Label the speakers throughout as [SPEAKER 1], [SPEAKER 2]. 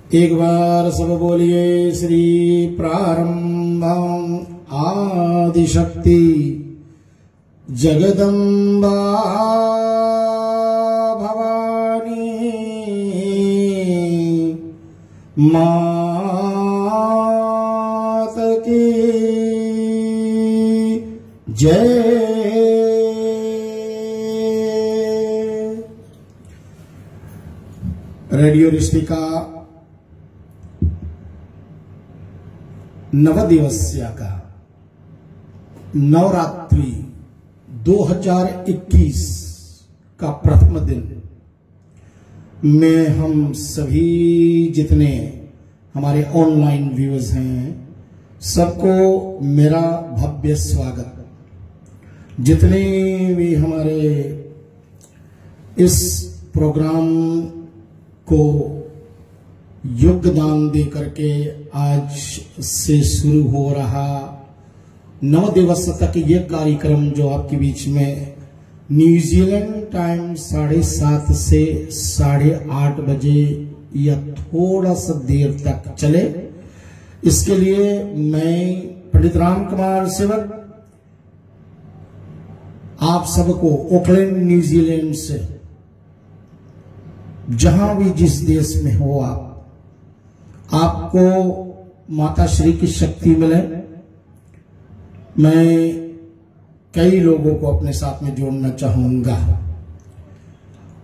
[SPEAKER 1] एक बार सब बोलिए श्री प्रारंभ आदिशक्ति जगदम्बा भवानी मात की जय। रेडियो रिश्ते का नवदिवसीय का नवरात्रि 2021 का प्रथम दिन में हम सभी जितने हमारे ऑनलाइन व्यूअर्स हैं सबको मेरा भव्य स्वागत। जितने भी हमारे इस प्रोग्राम को योगदान दे करके आज से शुरू हो रहा 9 दिवस तक ये कार्यक्रम जो आपके बीच में न्यूजीलैंड टाइम 7:30 से 8:30 बजे या थोड़ा सा देर तक चले, इसके लिए मैं पंडित राम कुमार सेवक आप सबको ऑकलैंड न्यूजीलैंड से जहां भी जिस देश में हो आपको माता श्री की शक्ति मिले। मैं कई लोगों को अपने साथ में जोड़ना चाहूंगा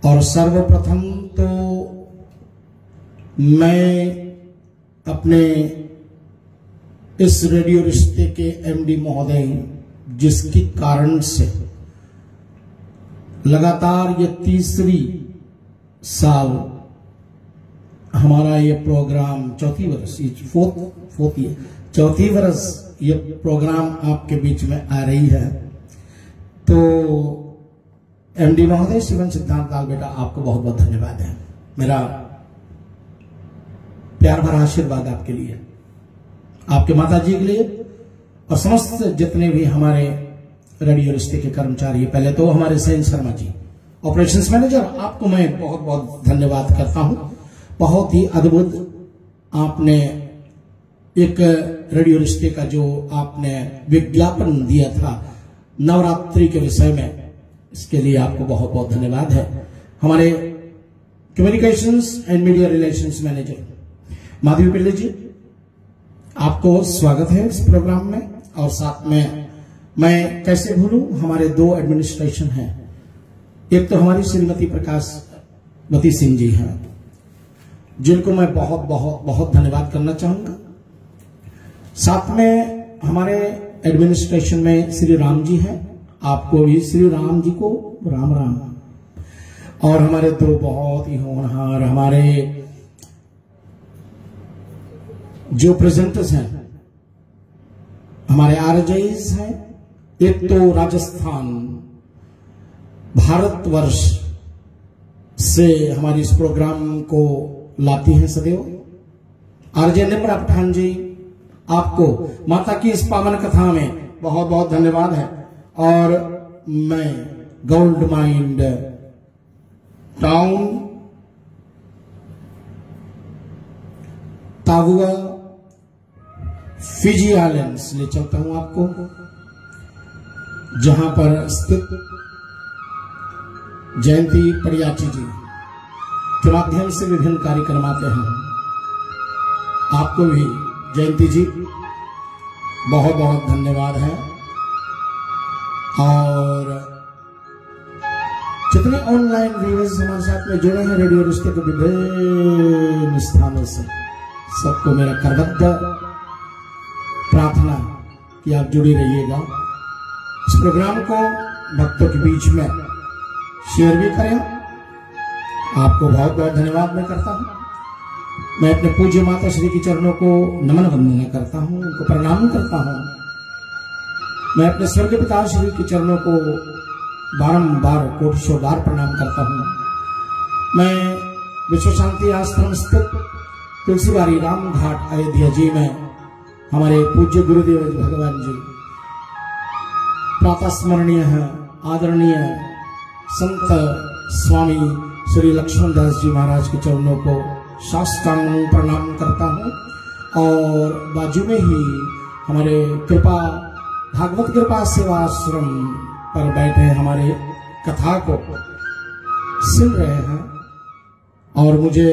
[SPEAKER 1] और सर्वप्रथम तो मैं अपने इस रेडियो रिश्ते के एमडी महोदय जिसके कारण से लगातार ये तीसरी साल हमारा ये प्रोग्राम चौथी वर्ष ये प्रोग्राम आपके बीच में आ रही है, तो एमडी महोदय शिवन सिद्धांत लाल बेटा आपको बहुत बहुत धन्यवाद है। मेरा प्यार भरा आशीर्वाद आपके लिए, आपके माता जी के लिए और समस्त जितने भी हमारे रेडियो रिश्ते के कर्मचारी। पहले तो हमारे San Sharma ji operations manager, आपको मैं बहुत बहुत धन्यवाद करता हूं। बहुत ही अद्भुत आपने एक रेडियो रिश्ते का जो आपने विज्ञापन दिया था नवरात्रि के विषय में, इसके लिए आपको बहुत बहुत धन्यवाद है। हमारे communications and media relations manager Madhavi Pillai ji, आपको स्वागत है इस प्रोग्राम में। और साथ में मैं कैसे भूलूं, हमारे 2 एडमिनिस्ट्रेशन हैं। एक तो हमारी श्रीमती प्रकाशवती सिंह जी हैं जिनको मैं बहुत बहुत बहुत धन्यवाद करना चाहूंगा। साथ में हमारे एडमिनिस्ट्रेशन में श्री राम जी हैं, आपको भी श्री राम जी को राम राम। और हमारे 2 बहुत ही होनहार हमारे जो प्रेजेंटर्स हैं, हमारे आरजेईज हैं। एक तो राजस्थान भारतवर्ष से हमारी इस प्रोग्राम को लाती हैं सदैव आरजे निम्रा पठान जी, आपको माता की इस पावन कथा में बहुत बहुत धन्यवाद है। और मैं gold mine town Tavua Fiji islands ले चलता हूं आपको, जहां पर स्थित जयंती परियाची जी के माध्यम से विभिन्न कार्यक्रम आते हैं। आपको भी जयंती जी बहुत बहुत धन्यवाद है। और जितने ऑनलाइन व्यूअर्स हमारे साथ में जुड़े हैं रेडियो रिश्ते के विभिन्न स्थानों से, सबको मेरा करबद्ध प्रार्थना कि आप जुड़े रहिएगा। इस प्रोग्राम को भक्तों के बीच में शेयर भी करें। आपको बहुत बहुत धन्यवाद मैं करता हूं। मैं अपने पूज्य माता श्री के चरणों को नमन वंदना करता हूं, उनको प्रणाम करता हूं। मैं अपने स्वर्गीय पिता श्री के चरणों को बारंबार कोटिशों बार प्रणाम करता हूं। मैं विश्व शांति आश्रम स्थित तुलसीबारी राम घाट अयोध्या जी में हमारे पूज्य गुरुदेव भगवान जी प्रातः स्मरणीय है आदरणीय संत स्वामी श्री लक्ष्मण दास जी महाराज के चरणों को साष्टांग प्रणाम करता हूँ। और बाजू में ही हमारे कृपा भागवत कृपा सेवाश्रम पर बैठे हमारे कथा को सुन रहे हैं और मुझे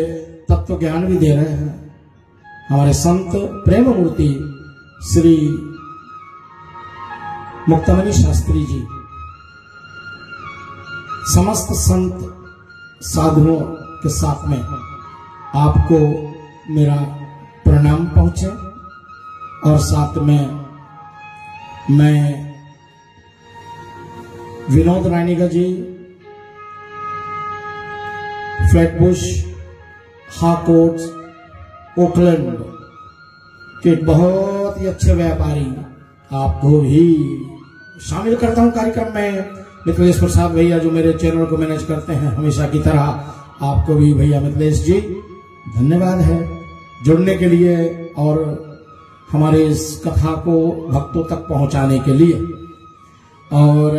[SPEAKER 1] तत्व ज्ञान भी दे रहे हैं हमारे संत प्रेम मूर्ति श्री मुक्तमणि शास्त्री जी। समस्त संत साधुओं के साथ में आपको मेरा प्रणाम पहुंचे और साथ में मैं विनोद रानीगा जी, फ्लैटबुश, हाकोट, ओकलैंड के बहुत ही अच्छे व्यापारी आपको भी शामिल करता हूं कार्यक्रम में। मिथिलेश प्रसाद भैया जो मेरे चैनल को मैनेज करते हैं हमेशा की तरह, आपको भी भैया मिथिलेश जी धन्यवाद है जुड़ने के लिए और हमारे इस कथा को भक्तों तक पहुंचाने के लिए। और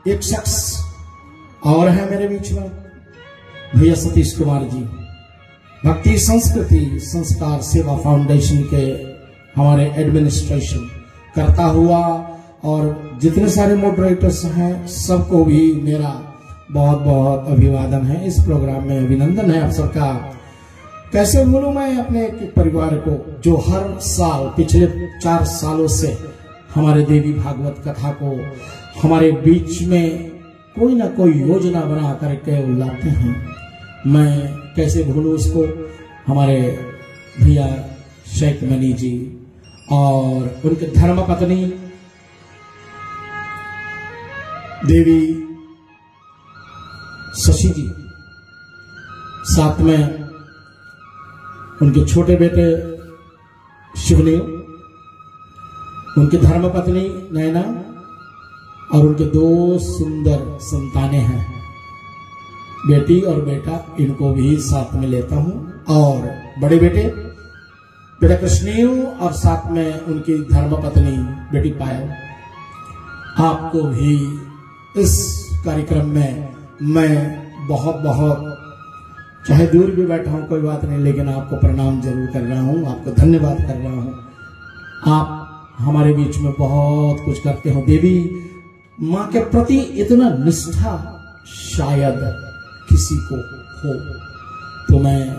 [SPEAKER 1] एक शख्स और है मेरे बीच में, भैया सतीश कुमार जी, भक्ति संस्कृति संस्कार सेवा फाउंडेशन के हमारे एडमिनिस्ट्रेशन करता हुआ, और जितने सारे मॉडरेटर्स हैं सबको भी मेरा बहुत बहुत अभिवादन है। इस प्रोग्राम में अभिनंदन है आप सबका। कैसे भूलूं मैं अपने परिवार को जो हर साल पिछले 4 सालों से हमारे देवी भागवत कथा को हमारे बीच में कोई ना कोई योजना बना करके लाते हैं। मैं कैसे भूलूं इसको। हमारे भैया शेख मनी जी और उनके धर्मपत्नी देवी शशि जी, साथ में उनके छोटे बेटे शिवलिंग, उनकी धर्मपत्नी नैना और उनके 2 सुंदर संतानें हैं, बेटी और बेटा। इनको भी साथ में लेता हूं। और बड़े बेटे बेटा कृष्णेव और साथ में उनकी धर्मपत्नी बेटी पायल। आपको भी इस कार्यक्रम में मैं बहुत बहुत, चाहे दूर भी बैठा हूं कोई बात नहीं, लेकिन आपको प्रणाम जरूर कर रहा हूं, आपको धन्यवाद कर रहा हूं। आप हमारे बीच में बहुत कुछ करते हो। देवी मां के प्रति इतना निष्ठा शायद किसी को हो, तो मैं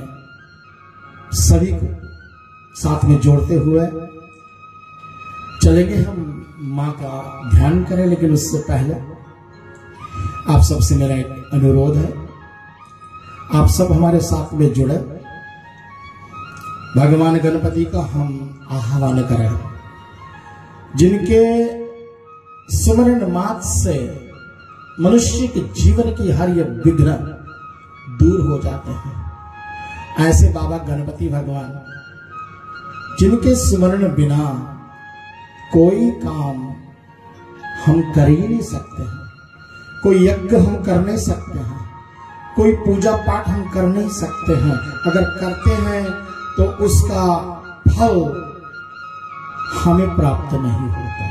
[SPEAKER 1] सभी को साथ में जोड़ते हुए चलेंगे। हम मां का ध्यान करें, लेकिन उससे पहले आप सबसे मेरा एक अनुरोध है, आप सब हमारे साथ में जुड़े, भगवान गणपति का हम आह्वान करें, जिनके स्मरण मात्र से मनुष्य के जीवन की हर एक विघ्न दूर हो जाते हैं। ऐसे बाबा गणपति भगवान, जिनके स्मरण बिना कोई काम हम कर ही नहीं सकते हैं, कोई यज्ञ हम कर नहीं सकते हैं, कोई पूजा पाठ हम कर नहीं सकते हैं। अगर करते हैं तो उसका फल हमें प्राप्त नहीं होता।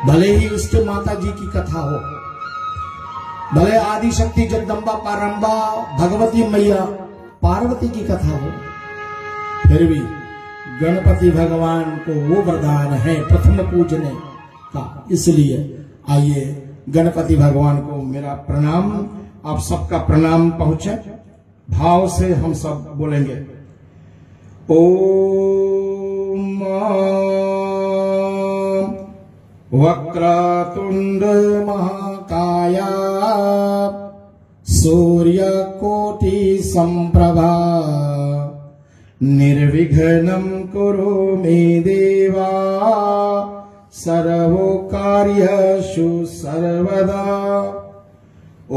[SPEAKER 1] भले ही उसके माता जी की कथा हो, भले आदि शक्ति जगदम्बा पारंबा भगवती मैया पार्वती की कथा हो, फिर भी गणपति भगवान को वो वरदान है प्रथम पूजने का। इसलिए आइए गणपति भगवान को मेरा प्रणाम, आप सबका प्रणाम पहुंचे। भाव से हम सब बोलेंगे ओम वक्रतुंड महाकाया सूर्यकोटि संप्रभा निर्विघ्नं कुरु मे देवा सर्वकार्येषु सर्वदा।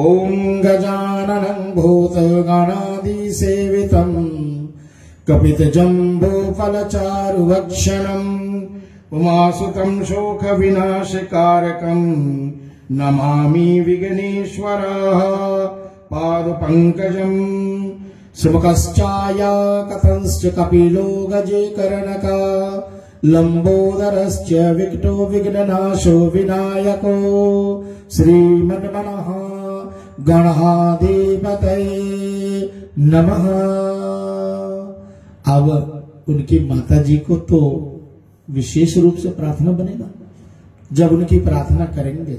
[SPEAKER 1] ओम गजाननं भूतगणादिसेवितं कपितजम्बूफलचारुभक्षणं उमासुतं शोकविनाशकारकं नमामि विघ्नेश्वरः पादपङ्कजम्। सुमुखश्चाया कथंश्च कपिलो गजेकर्णका लंबोदरश्च विकटो विघ्ननाशो विनायको श्रीमन्मनः गणाधिपतये नमः। अब उनकी माता जी को तो विशेष रूप से प्रार्थना बनेगा। जब उनकी प्रार्थना करेंगे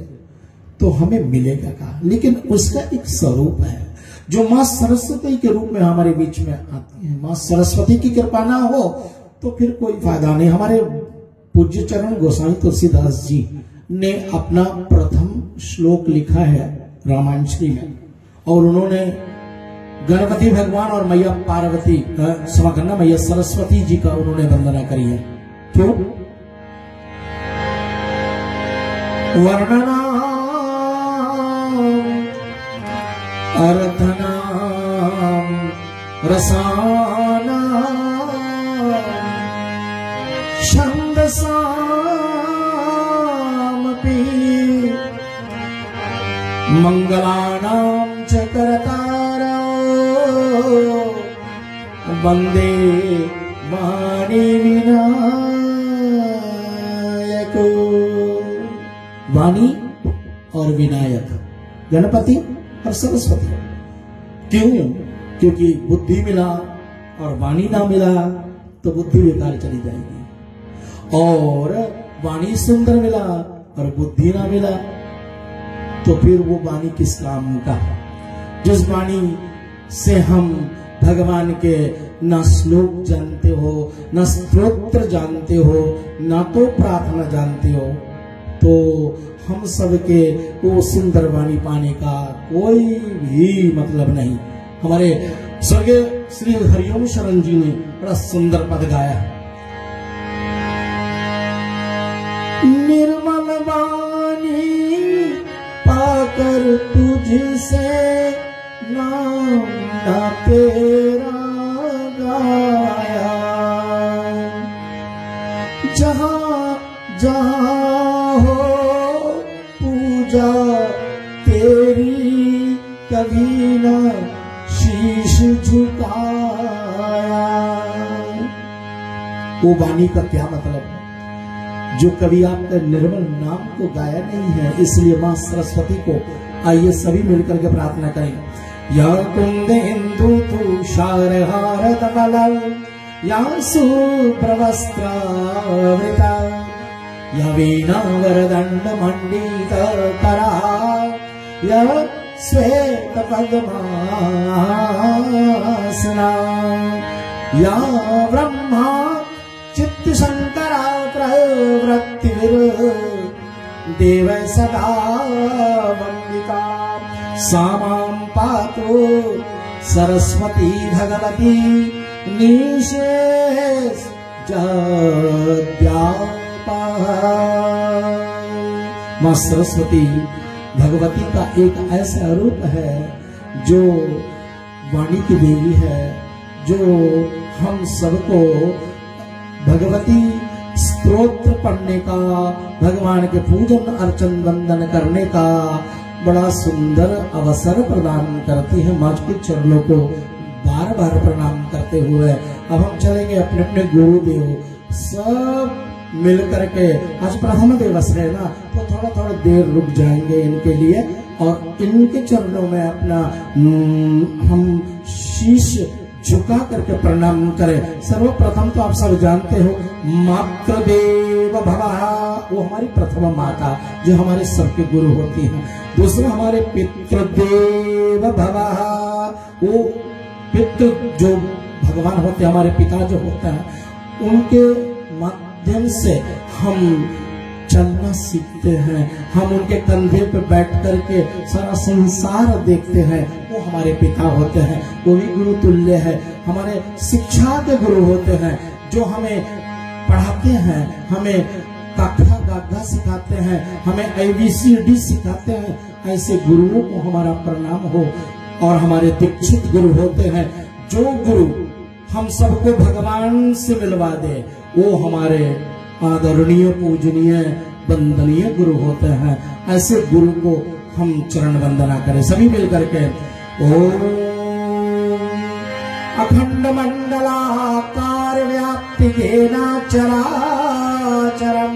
[SPEAKER 1] तो हमें मिलेगा क्या, लेकिन उसका एक स्वरूप है जो मां सरस्वती के रूप में हमारे बीच में आती है। मां सरस्वती की कृपा ना हो तो फिर कोई फायदा नहीं। हमारे पूज्य चरण गोसाई तुलसीदास जी ने अपना प्रथम श्लोक लिखा है रामायणश्री में, और उन्होंने गणपति भगवान और मैया पार्वती क्षमा करना मैया सरस्वती जी का उन्होंने वंदना करी है। क्यों? वर्णना अर्थना रसाना छंदसामपि मंगलानां च करतारा वंदे वाणी विनायको। वाणी और विनायक, गणपति और सरस्वती। क्यों? क्योंकि बुद्धि मिला और वाणी ना मिला तो बुद्धि बेकार चली जाएगी, और वाणी सुंदर मिला और बुद्धि ना मिला तो फिर वो वाणी किस काम का? जिस वाणी से हम भगवान के न श्लोक जानते हो, न स्तोत्र जानते हो, न तो प्रार्थना जानते हो, तो हम सबके वो सुंदर वाणी पाने का कोई भी मतलब नहीं। हमारे स्वर्गीय श्री हरिओम शरण जी ने बड़ा सुंदर पद गाया, निर्मल वाणी पाकर तुझसे नाम ना तेरा गाया, जहां जहां हो पूजा तेरी कभी न शीश झुकाया। वो वाणी का क्या मतलब है? जो कभी आपका निर्मल नाम को गाया नहीं है। इसलिए मां सरस्वती को आइए सभी मिलकर के प्रार्थना करें। या कुंदेन्दु तुषारहार कमल, या शुभ्रवस्त्रावृता, या वीणा वरदंड मंडित करा, या श्वेत पद्मासना, या ब्रह्मा चित्त शंकरा प्रवृत्तिर् देव सदा वंदिता, सामां पातु सरस्वती भगवती निशेष मां सरस्वती भगवती का एक ऐसा रूप है जो वाणी की देवी है, जो हम सबको भगवती स्तोत्र पढ़ने का, भगवान के पूजन अर्चन वंदन करने का बड़ा सुंदर अवसर प्रदान करती है। मां के चरणों को बार बार प्रणाम करते हुए अब हम चलेंगे अपने अपने गुरुदेव सब मिल करके। आज प्रथम दिवस है ना, तो थोड़ा थोड़ा देर रुक जाएंगे इनके लिए और इनके चरणों में अपना हम शीश झुका करके प्रणाम करें। सर्वप्रथम तो आप सब जानते हो मातृदेव भवः, वो हमारी प्रथम माता जो हमारे सबके गुरु होती है। दूसरा हमारे पितृदेव भवः, वो पितृ जो भगवान होते हैं, हमारे पिता जो होते हैं, उनके माध्यम से हम चलना सीखते हैं। हम उनके कंधे पे बैठ करके सारा संसार देखते हैं। वो हमारे पिता होते हैं, वो भी गुरु तुल्य है। हमारे शिक्षा के गुरु होते हैं जो हमें पढ़ाते हैं, हमें काका गागा सिखाते हैं, हमें ABCD सिखाते हैं। ऐसे गुरुओं को हमारा प्रणाम हो। और हमारे दीक्षित गुरु होते हैं, जो गुरु हम सबको भगवान से मिलवा दे, वो हमारे आदरणीय पूजनीय वंदनीय गुरु होते हैं। ऐसे गुरु को हम चरण वंदना करें सभी मिलकर के। ओम अखंड मंडलाकार व्याप्ति घेना चराचरम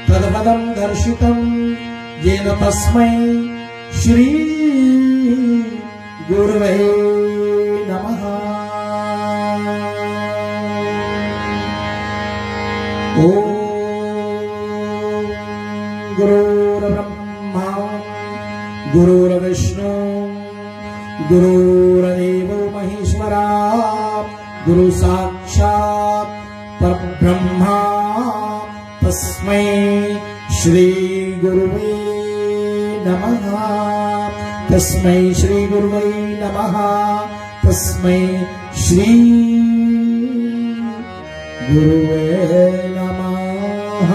[SPEAKER 1] तदपदम दर्शितम येन तस्मै श्री गुरुवे नमः। गुरुर्विष्णु गुरुर्देवो महेश्वरा गुरु साक्षात् परब्रह्मा तस्मै श्री गुरुवे नमः। तस्मै श्री गुरुवे नमः। तस्मै श्री गुरुवे नमः।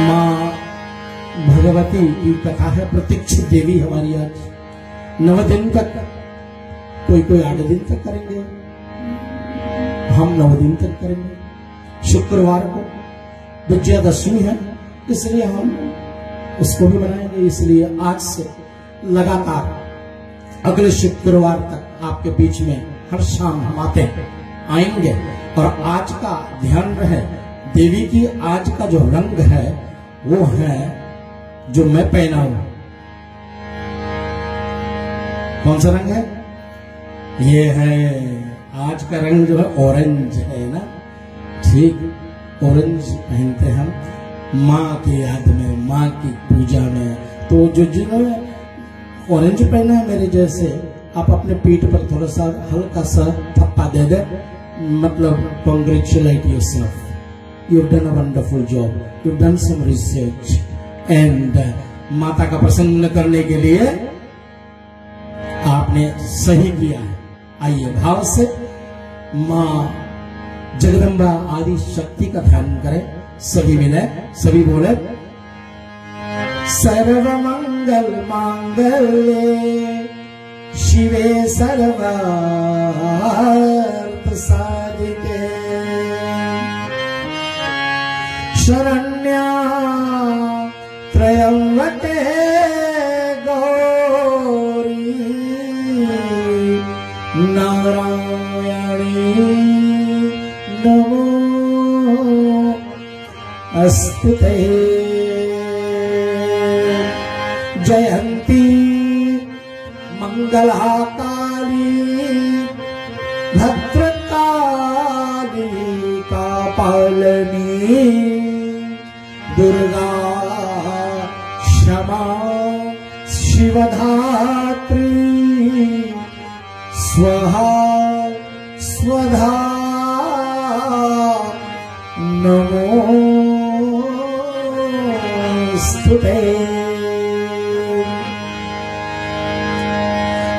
[SPEAKER 1] माँ भगवती की कथा है, प्रतीक्षित देवी हमारी आज 9 दिन तक, कोई 8 दिन तक करेंगे, हम 9 दिन तक करेंगे। शुक्रवार को विजयादशमी है, इसलिए हम उसको भी बनाएंगे। इसलिए आज से लगातार अगले शुक्रवार तक आपके बीच में हर शाम हम आएंगे। और आज का ध्यान रहे, देवी की आज का जो रंग है वो है जो मैं पहना हूं। कौन सा रंग है? ये है आज का रंग जो है ऑरेंज है ना, ठीक। ऑरेंज पहनते हैं हम माँ की याद में, माँ की पूजा में। तो जो जिन्होंने ऑरेंज पहना है मेरे जैसे, आप अपने पीठ पर थोड़ा सा हल्का सा थप्पा दे दे, मतलब congratulate yourself, you've done a wonderful job, you've done some research, and माता का प्रसन्न करने के लिए आपने सही किया है। आइए भाव से माँ जगदम्बा आदि शक्ति का ध्यान करें। सभी मिले, सभी बोले सर्व मंगल मांगल्ये शिवे सर्वार्थ साधिके शरण्या त्र्यंबके गौरी नारायणी नमोस्तुते। जयंती मंगलाकाली भद्रकाली कापालिनी दुर्गा क्षमा शिवधात्री स्वाहा स्वधा नमोस्तुते।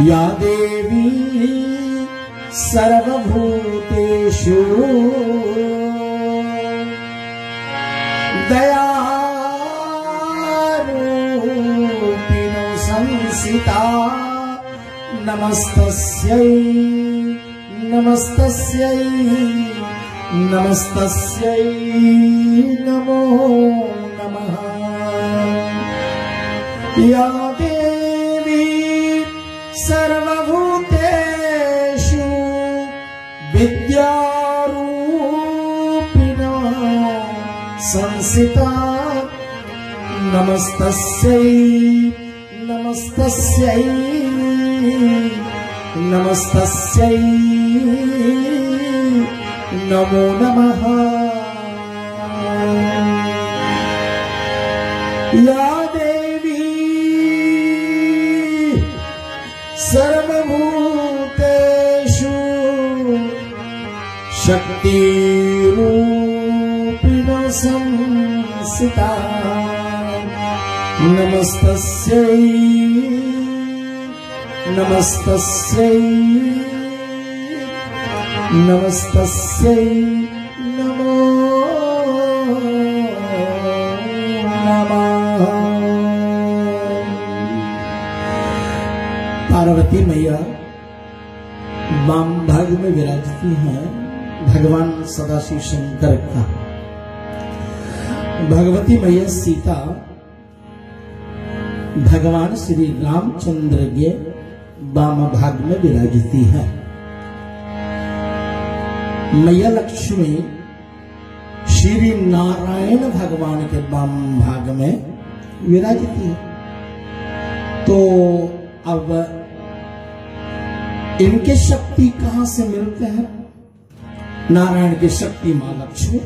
[SPEAKER 1] या देवी सर्वभूतेषु दयारूपिणो संसिता नमस्तस्यै नमस्तस्यै नमस्तस्यै नमो नमः। या देवी सर्वभूतेषु विद्यारूपिणो संसिता नमस्तस्यै नमस्तस्यै नमस्तस्यै नमो नमः। या देवी सर्वभूतेषु शक्तिरूपिणो संसिता नमस्तस्यै नमस्तस्यै नमस्तस्यै नमो नमः। पार्वती मैया वाम भाग में विराजती हैं भगवान सदाशिव शंकर का। भगवती मैया सीता भगवान श्री रामचंद्र के वाम भाग में विराजती है। मैया लक्ष्मी श्री नारायण भगवान के वाम भाग में विराजती है। तो अब इनके शक्ति कहां से मिलते हैं? नारायण की शक्ति मां लक्ष्मी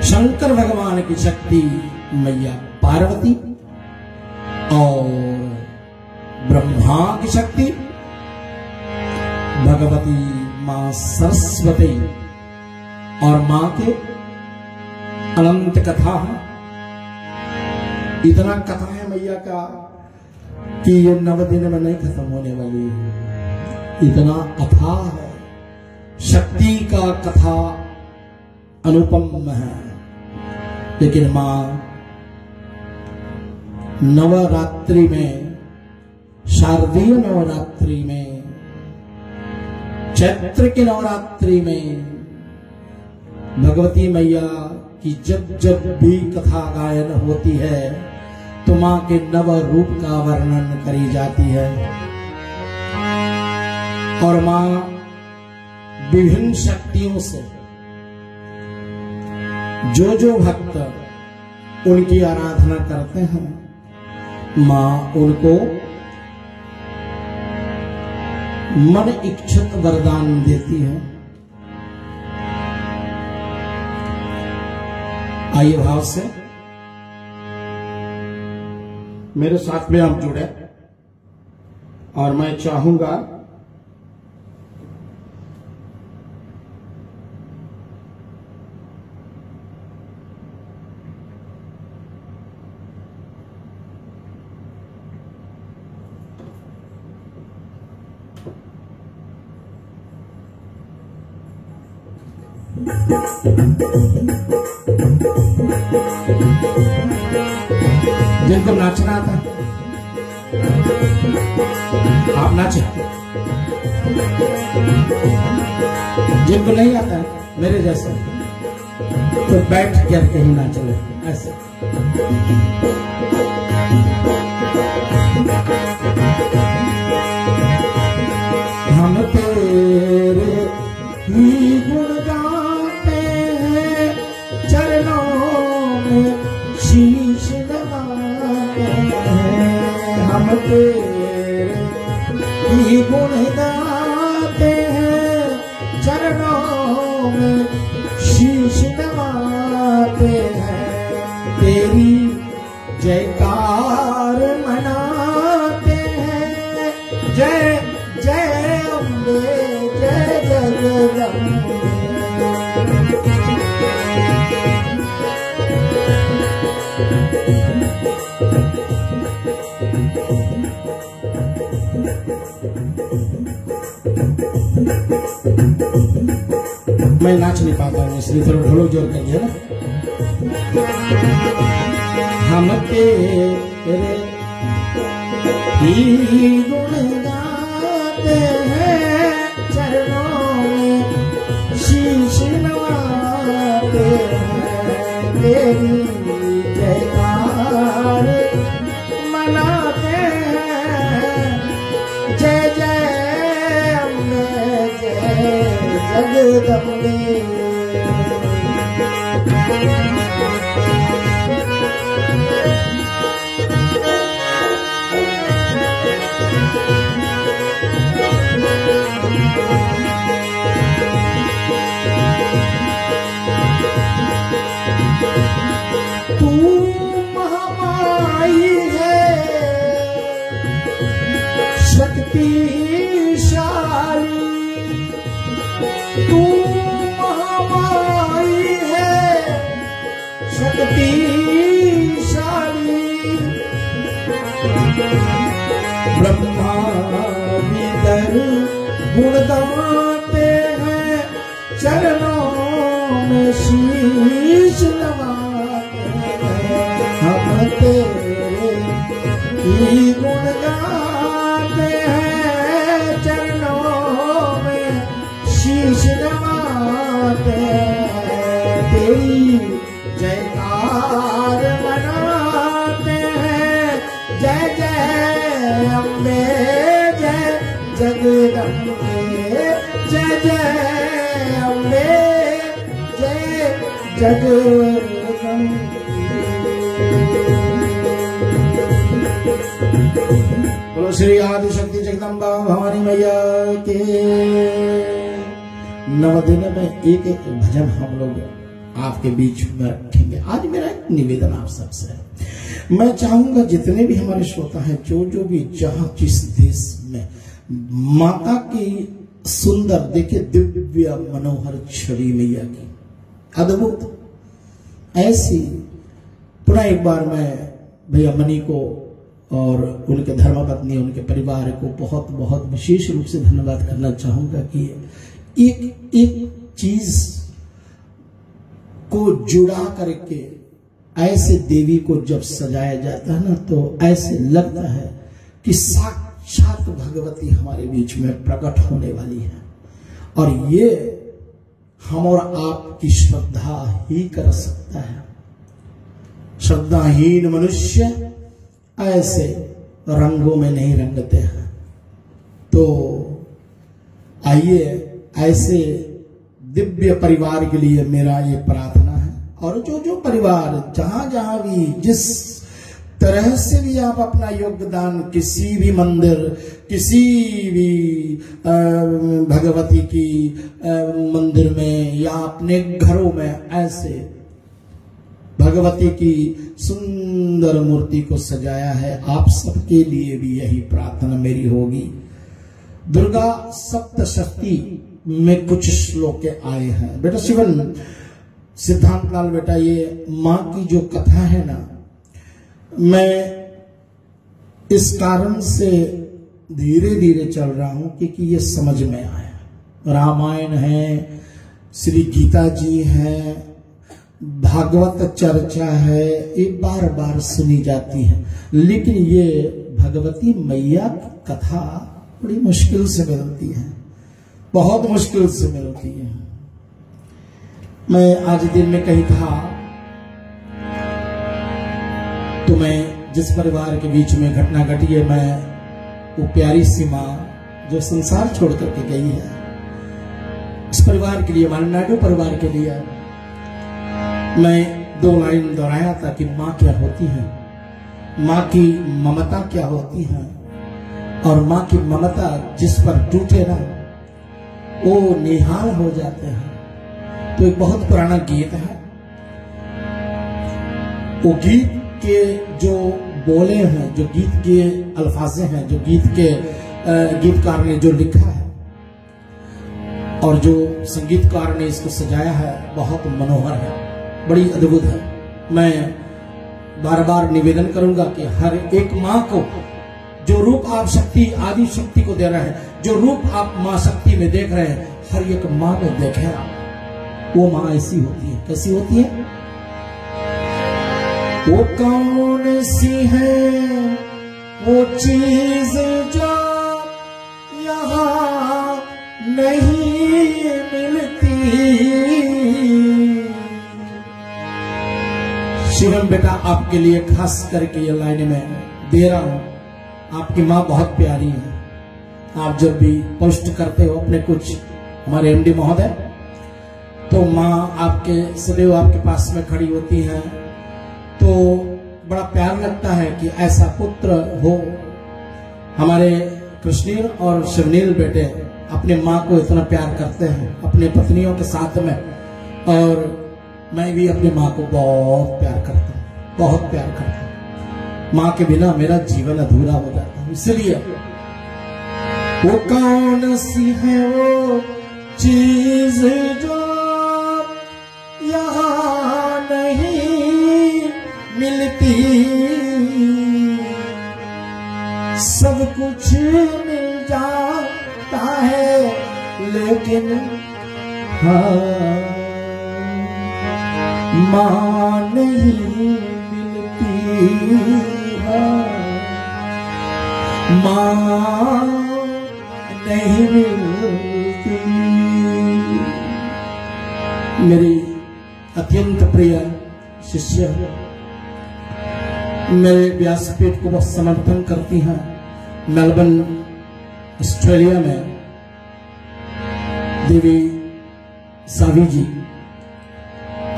[SPEAKER 1] शंकर भगवान की शक्ति मैया पार्वती और ब्रह्मा की शक्ति भगवती मां सरस्वती और मां के अनंत कथा है। इतना कथा है मैया का कि ये 9 दिन में नहीं खत्म होने वाली है। इतना अथाह है, शक्ति का कथा अनुपम है। लेकिन मां नवरात्रि में, शारदीय नवरात्रि में, चैत्र की नवरात्रि में भगवती मैया की जब जब भी कथा गायन होती है तो मां के नव रूप का वर्णन करी जाती है। और मां विभिन्न शक्तियों से जो भक्त उनकी आराधना करते हैं, मां उनको मन इच्छित वरदान देती है। आइए भाव से मेरे साथ में आप जुड़े और मैं चाहूंगा जिनको नाचना आता आप नाचे, जिनको नहीं आता मेरे जैसे तो बैठ कर कहीं ना चले ऐसे। हम तेरे ही गुण गाते हैं, चरणों में शीश नवाते हैं। हम तेरे ही गुण गाते हैं, चरणों में शीश नवाते हैं। तेरी जयकार मनाते हैं, जय जय अम्बे जय जगदम्बे। मैं नाच नहीं पाता हूँ इसलिए थोड़ा ढोलक जोर कर दिया ना। हम तेरे ही गुण गाते हैं, चरणों में शीश नवाते हैं। तेरी जयकार मनाते हैं, जय जय अम्बे जय जगदम्बे। तू महामाई है शक्तिशाली, तू महामाई है शक्तिशाली। ब्रह्मा विदर गुण गाते हैं, चरणों में शीश नवाते हैं। हम तेरे ही गुण गाते हैं, चरणों में शीश नवाते हैं। तेरी जयकार मनाते हैं, जय जय अम्बे जय जगदम्बे। जय जय अम्बे जय जगदम्बे। बोलो श्री आदिशक्ति जगदम्बा भवानी मैया के। 9 दिन में एक एक भजन हम लोग आपके बीच में रखेंगे। आज मेरा एक निवेदन आप सबसे है, मैं चाहूंगा जितने भी हमारे श्रोता हैं, जो भी जहां जिस देश में माता की सुंदर, देखिए दिव्य मनोहर छवि मैया की अद्भुत, ऐसी पुनः एक बार मैं भैया मनी को और उनके धर्मपत्नी, उनके परिवार को बहुत बहुत विशेष रूप से धन्यवाद करना चाहूंगा कि एक एक चीज को जुड़ा करके ऐसे देवी को जब सजाया जाता है ना, तो ऐसे लगता है कि साक्षात भगवती हमारे बीच में प्रकट होने वाली है। और ये हम और आपकी श्रद्धा ही कर सकता है। श्रद्धाहीन मनुष्य ऐसे रंगों में नहीं रंगते हैं। तो आइए, ऐसे दिव्य परिवार के लिए मेरा ये प्रार्थना है। और जो परिवार जहां जहां भी जिस तरह से भी आप अपना योगदान किसी भी मंदिर, किसी भी भगवती की मंदिर में या अपने घरों में ऐसे भगवती की सुंदर मूर्ति को सजाया है, आप सबके लिए भी यही प्रार्थना मेरी होगी। दुर्गा सप्तशती में कुछ श्लोक आए हैं। बेटा शिवन सिद्धांत लाल, बेटा ये मां की जो कथा है ना, मैं इस कारण से धीरे धीरे चल रहा हूं क्योंकि ये समझ में आया। रामायण है, श्री गीता जी है, भागवत चर्चा है, ये बार बार सुनी जाती है, लेकिन ये भगवती मैया की कथा बड़ी मुश्किल से मिलती है, बहुत मुश्किल से मिलती है। मैं आज दिन में कहीं था तो मैं जिस परिवार के बीच में घटना घटी है, मैं वो प्यारी सी माँ जो संसार छोड़ करके गई है, इस परिवार के लिए, हमारे नायडू परिवार के लिए मैं 2 लाइन दोहराया था कि माँ क्या होती है, माँ की ममता क्या होती है, और माँ की ममता जिस पर टूटे ना वो निहाल हो जाते हैं। तो एक बहुत पुराना गीत है, वो गीत के जो बोले हैं, जो गीत के अल्फाजे हैं, जो गीत के गीतकार ने जो लिखा है और जो संगीतकार ने इसको सजाया है, बहुत मनोहर है, बड़ी अद्भुत है। मैं बार बार निवेदन करूंगा कि हर एक माँ को जो रूप आप शक्ति, आदि शक्ति को दे रहे हैं, जो रूप आप माँ शक्ति में देख रहे हैं, हर एक माँ में देखें आप, वो माँ ऐसी होती है। कैसी होती है? वो कौन सी है वो चीज जो यहाँ नहीं मिलती। शिवम बेटा आपके लिए खास करके ये लाइन में दे रहा हूं। आपकी माँ बहुत प्यारी है। आप जब भी पोस्ट करते हो अपने कुछ, हमारे एमडी महोदय, तो माँ आपके सदैव आपके पास में खड़ी होती है, तो बड़ा प्यार लगता है कि ऐसा पुत्र हो। हमारे कृष्णील और शिवनील बेटे अपने माँ को इतना प्यार करते हैं अपने पत्नियों के साथ में, और मैं भी अपनी माँ को बहुत प्यार करता हूँ, बहुत प्यार करता हूँ। माँ के बिना मेरा जीवन अधूरा हो जाता है। इसलिए वो कौन सी है वो चीज जो यहाँ नहीं मिलती। सब कुछ मिल जाता है लेकिन हाँ माँ नहीं मिलती। हाँ माँ नहीं मिलती। मेरी अत्यंत प्रिय शिष्य मेरे व्यासपीठ को बहुत समर्थन करती हैं। मेलबर्न ऑस्ट्रेलिया में देवी सावी जी,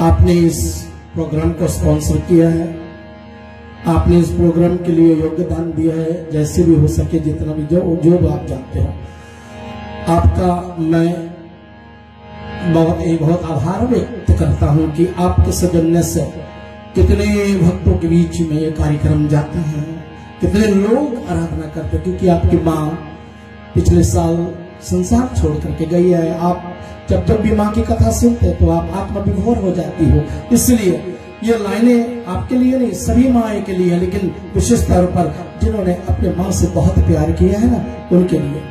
[SPEAKER 1] आपने इस प्रोग्राम को स्पॉन्सर किया है, आपने इस प्रोग्राम के लिए योगदान दिया है, जैसे भी हो सके, जितना भी जो आप जानते हो। आपका मैं बहुत आभार व्यक्त करता हूं कि आपके सौजन्य से कितने भक्तों के बीच में ये कार्यक्रम जाते हैं, कितने लोग आराधना करते हैं, क्योंकि आपकी माँ पिछले साल संसार छोड़ करके गई है। आप जब भी माँ की कथा सुनते हैं तो आप आत्मा विभोर हो जाती हो। इसलिए ये लाइनें आपके लिए नहीं, सभी माँ के लिए, लेकिन विशेष तौर पर जिन्होंने अपने माँ से बहुत प्यार किया है ना, उनके लिए।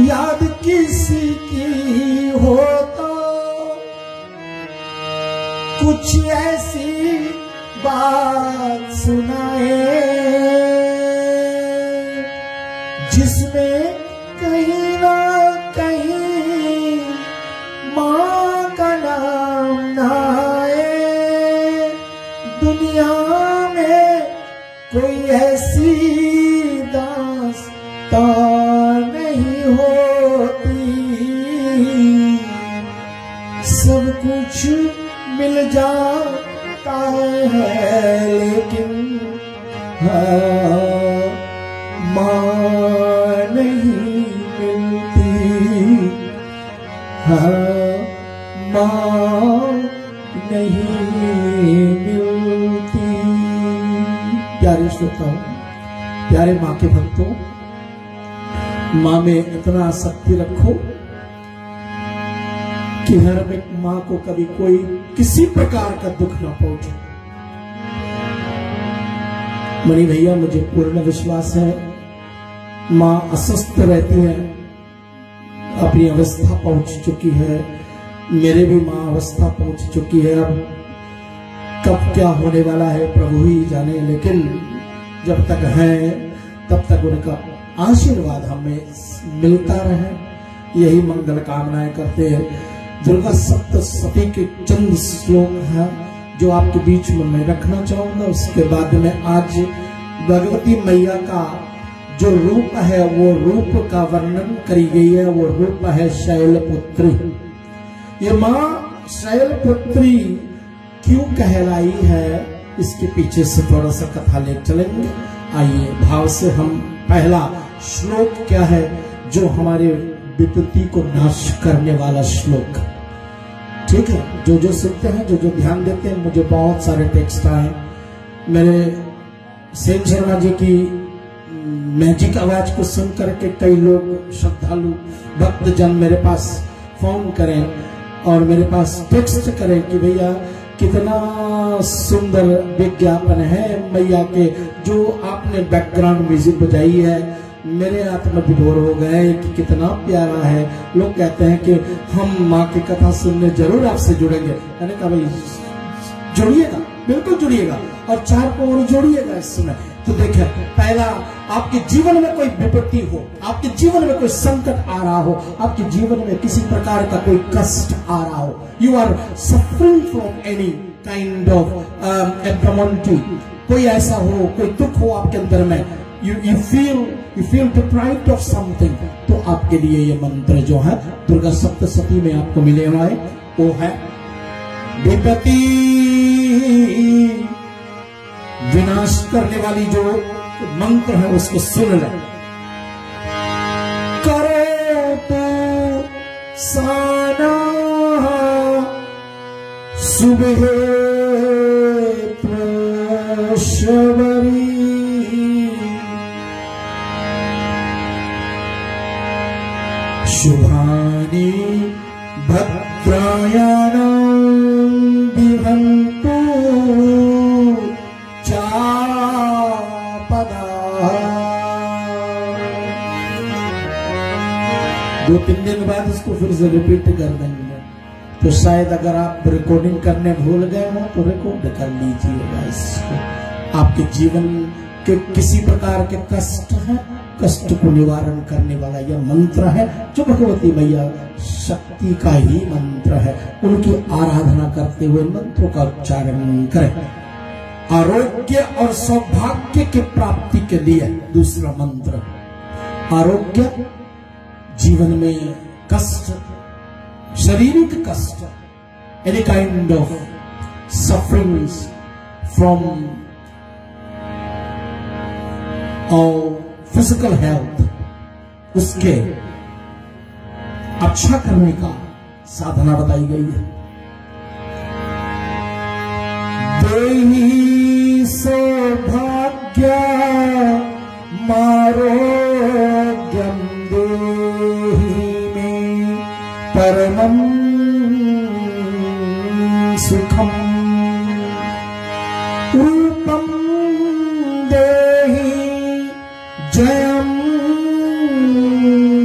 [SPEAKER 1] याद किसी की हो तो कुछ ऐसी बात सुनाए जिसमें कहीं ना कहीं माँ का नाम ना आए। दुनिया में कोई ऐसी दास्तां नहीं होती, सब कुछ मिल जाता है लेकिन माँ नहीं मिलती, माँ नहीं मिलती। प्यारे श्रोताओं, प्यारे माँ के भक्तों, माँ में इतना शक्ति रखो कि हर एक माँ को कभी कोई किसी प्रकार का दुख न पहुंचे। मणि भैया, मुझे पूर्ण विश्वास है माँ अस्वस्थ रहती है, अपनी अवस्था पहुंच चुकी है, मेरे भी माँ अवस्था पहुंच चुकी है। अब कब क्या होने वाला है प्रभु ही जाने, लेकिन जब तक है तब तक उनका आशीर्वाद हमें मिलता रहे, यही मंगल कामनाएं करते हैं। दुर्गा सप्तशती के चंद श्लोक हैं जो आपके बीच में मैं रखना चाहूंगा। उसके बाद में आज भगवती मैया का जो रूप है वो रूप का वर्णन करी गई है, वो रूप है शैलपुत्री। ये माँ शैलपुत्री क्यों कहलाई है, इसके पीछे से थोड़ा सा कथा ले चलेंगे। आइए भाव से हम पहला श्लोक क्या है जो हमारे विपत्ति को नाश करने वाला श्लोक, ठीक है। जो सुनते हैं, जो ध्यान देते हैं, मुझे बहुत सारे टेक्स्ट आए। मेरे सेन शर्मा जी की मैजिक आवाज को सुन करके कई लोग श्रद्धालु भक्तजन मेरे पास फोन करें और मेरे पास टेक्स्ट करें कि भैया कितना सुंदर विज्ञापन है मैया के, जो आपने बैकग्राउंड म्यूजिक बजाई है, मेरे आत्मा विभोर हो गए कि कितना प्यारा है। लोग कहते हैं कि हम माँ की कथा सुनने जरूर आपसे जुड़ेंगे। मैंने कहा भाई जुड़िएगा, बिल्कुल जुड़िएगा, और 4 को और जोड़िएगा इस समय। तो देखिए, पहला, आपके जीवन में कोई विपत्ति हो, आपके जीवन में कोई संकट आ रहा हो, आपके जीवन में किसी प्रकार का कोई कष्ट आ रहा हो, you are suffering from any kind of abnormality, कोई ऐसा हो, कोई दुख हो आपके अंदर में, you feel deprived of something, तो आपके लिए ये मंत्र जो है दुर्गा सप्तशती में आपको मिले हुआ है, वो है विपत्ति विनाश करने वाली जो मंत्र है उसको सुन ले। करो तो साना सुबह प्रशबरी, शुभानि भद्रायाणां विहन्तु चापदा। 2-3 दिन बाद इसको फिर से रिपीट कर देंगे, तो शायद अगर आप रिकॉर्डिंग करने भूल गए हो तो रिकॉर्ड कर लीजिएगा इसको। आपके जीवन के किसी प्रकार के कष्ट है, कष्ट को निवारण करने वाला यह मंत्र है जो भगवती मैया शक्ति का ही मंत्र है। उनकी आराधना करते हुए मंत्रों का उच्चारण करें। आरोग्य और सौभाग्य की प्राप्ति के लिए दूसरा मंत्र, आरोग्य, जीवन में कष्ट, शारीरिक कष्ट, any kind of sufferings from और फिजिकल हेल्थ, उसके अच्छा करने का साधना बताई गई है। देहि सौभाग्य मारोग्यम देहि में परमं सुखम रूपम देहि जयम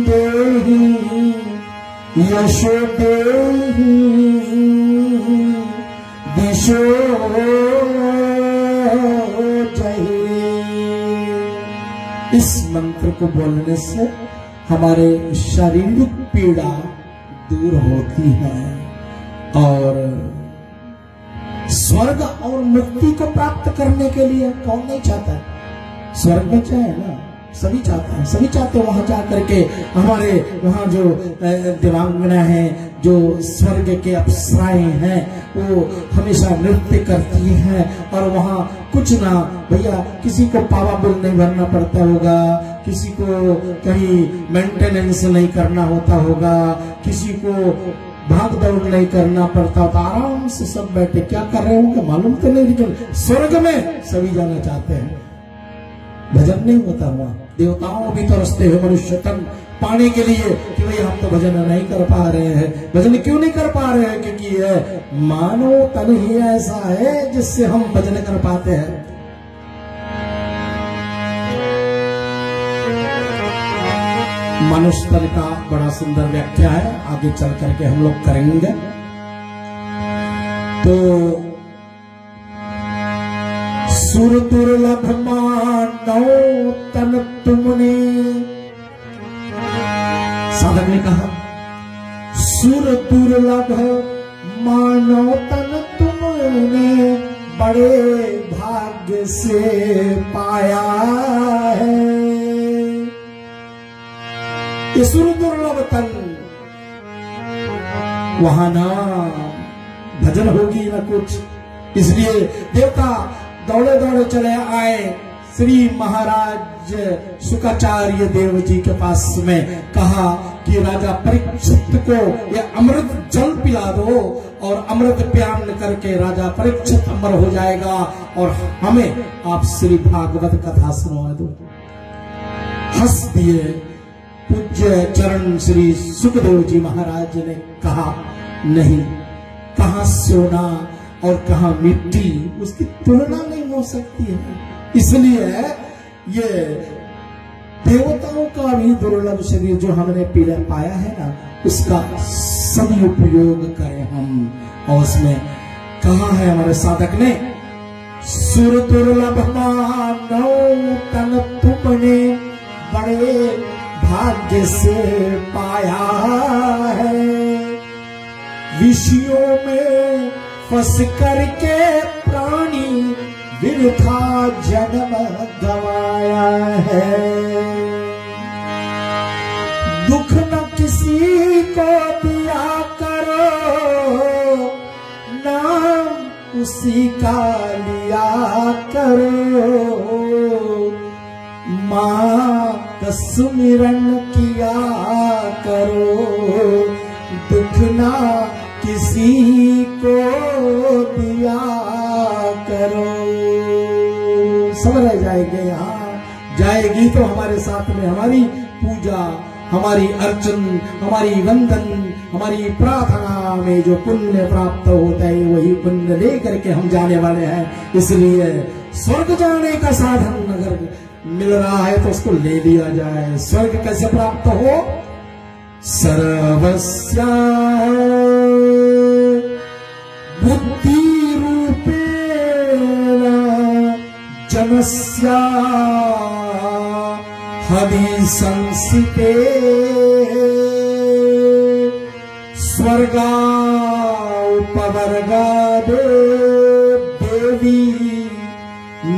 [SPEAKER 1] देहि यशो देहि दिशो जय। इस मंत्र को बोलने से हमारे शारीरिक पीड़ा दूर होती है और स्वर्ग और मुक्ति को प्राप्त करने के लिए कौन नहीं चाहता है? स्वर्ग में चाहे ना, सभी चाहते हैं, सभी चाहते हैं वहां जाकर के हमारे वहां जो देवांगना है, जो स्वर्ग के अप्सराएं हैं, वो हमेशा नृत्य करती हैं और वहां कुछ ना भैया, किसी को पावा बिल नहीं भरना पड़ता होगा, किसी को कहीं मेंटेनेंस नहीं करना होता होगा, किसी को भाग दौड़ नहीं करना पड़ता होता, आराम से सब बैठे क्या कर रहे होंगे मालूम तो नहीं, लेकिन स्वर्ग में सभी जाना चाहते हैं। भजन नहीं होता हुआ, देवताओं भी तरसते हैं मनुष्य तन पाने के लिए कि भाई हम तो भजन नहीं कर पा रहे हैं। भजन क्यों नहीं कर पा रहे हैं? क्योंकि यह मानव तन ही ऐसा है जिससे हम भजन कर पाते हैं। मनुष्य तन का बड़ा सुंदर व्याख्या है, आगे चल करके हम लोग करेंगे। तो सुर दुर्लभ मानव तन तुमने, साधक ने कहा सुर दुर्लभ मानव तन तुमने बड़े भाग्य से पाया है। ये सुर दुर्लभ तन, वहां ना भजन होगी ना कुछ, इसलिए देवता दौड़े दौड़े चले आए श्री महाराज शुकाचार्य देव जी के पास में, कहा कि राजा परीक्षित को ये अमृत जल पिला दो और अमृत पान करके राजा परीक्षित अमर हो जाएगा और हमें आप श्री भागवत कथा सुनवा दो। हंस दिए पूज्य चरण श्री सुखदेव जी महाराज ने कहा नहीं, कहां सोना और कहां मिट्टी, उसकी तुलना नहीं हो सकती है। इसलिए ये देवताओं का भी दुर्लभ शरीर जो हमने पीड़ा पाया है ना, उसका सभी उपयोग करें हम। और उसमें कहा है हमारे साधक ने, सुर दुर्लभ मानव तन तुमने बड़े भाग्य से पाया है। विषयों में फंस करके प्राणी वृथा जन्म गवाया है। दुख न किसी को दिया करो, नाम उसी का लिया करो। माँ का सुमिरन किया करो, दुख ना किसी को दिया करो। सब रह जाएंगे यहाँ, जाएगी तो हमारे साथ में हमारी पूजा, हमारी अर्चन, हमारी वंदन, हमारी प्रार्थना में जो पुण्य प्राप्त होता है वही पुण्य लेकर के हम जाने वाले हैं। इसलिए स्वर्ग जाने का साधन अगर मिल रहा है तो उसको ले लिया जाए। स्वर्ग कैसे प्राप्त हो? सर्वस्या बुद्धि रूपेण जनस्या हवि संसिते स्वर्गा उपवर्गादो देवी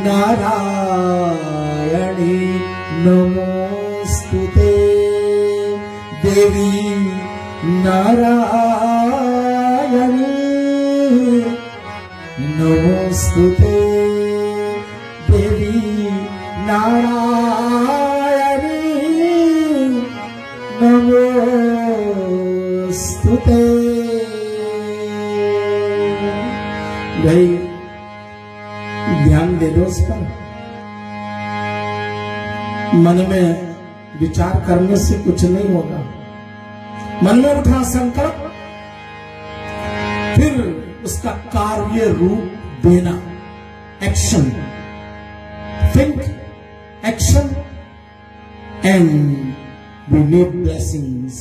[SPEAKER 1] नारायणी नमोस्तुते। देवी नारायणी नमोस्तुते। देवी नारायणी स्तुते। भाई ध्यान दे दो उस पर। मन में विचार करने से कुछ नहीं होगा। मन में उठा संकल्प, फिर उसका कार्य रूप देना। Action, think, action and we need blessings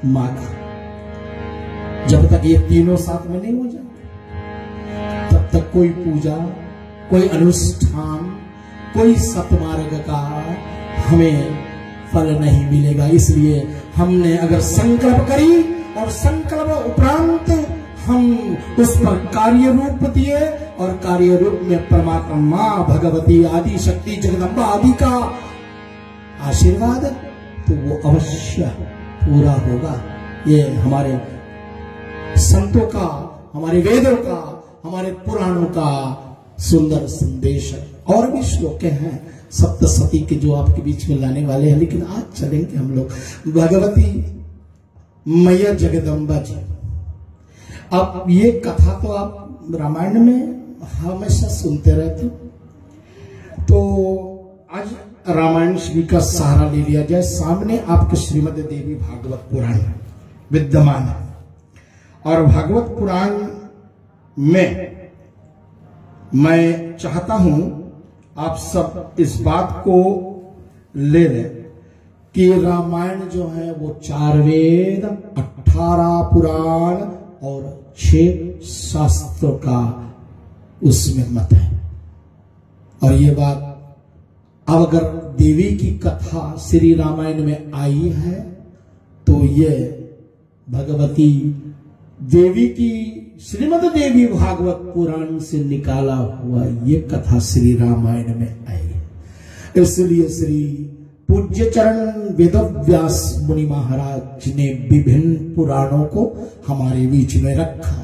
[SPEAKER 1] मां का। जब तक ये तीनों साथ में नहीं हो जाते तब तक कोई पूजा, कोई अनुष्ठान, कोई सतमार्ग का हमें फल नहीं मिलेगा। इसलिए हमने अगर संकल्प करी और संकल्प उपरांत हम उस पर कार्य रूप दिए और कार्य रूप में परमात्मा मां भगवती आदि शक्ति जगदम्बा आदि का आशीर्वाद, तो वो अवश्य पूरा होगा। ये हमारे संतों का, हमारे वेदों का, हमारे पुराणों का सुंदर संदेश है। और भी श्लोक हैं सप्तशती के जो आपके बीच में लाने वाले हैं, लेकिन आज चलेंगे हम लोग भगवती मैया जगदम्बा जी। अब ये कथा तो आप रामायण में हमेशा सुनते रहते, तो आज रामायण श्री का सहारा ले लिया जाए। सामने आपके श्रीमद् देवी भागवत पुराण विद्यमान है और भागवत पुराण में मैं चाहता हूं आप सब इस बात को ले लें कि रामायण जो है वो 4 वेद, 18 पुराण और 6 शास्त्रों का उसमें मत है। और ये बात अब अगर देवी की कथा श्री रामायण में आई है तो ये भगवती देवी की श्रीमद् देवी भागवत पुराण से निकाला हुआ ये कथा श्री रामायण में आई है। इसलिए श्री पूज्य चरण वेदव्यास मुनि महाराज ने विभिन्न पुराणों को हमारे बीच में रखा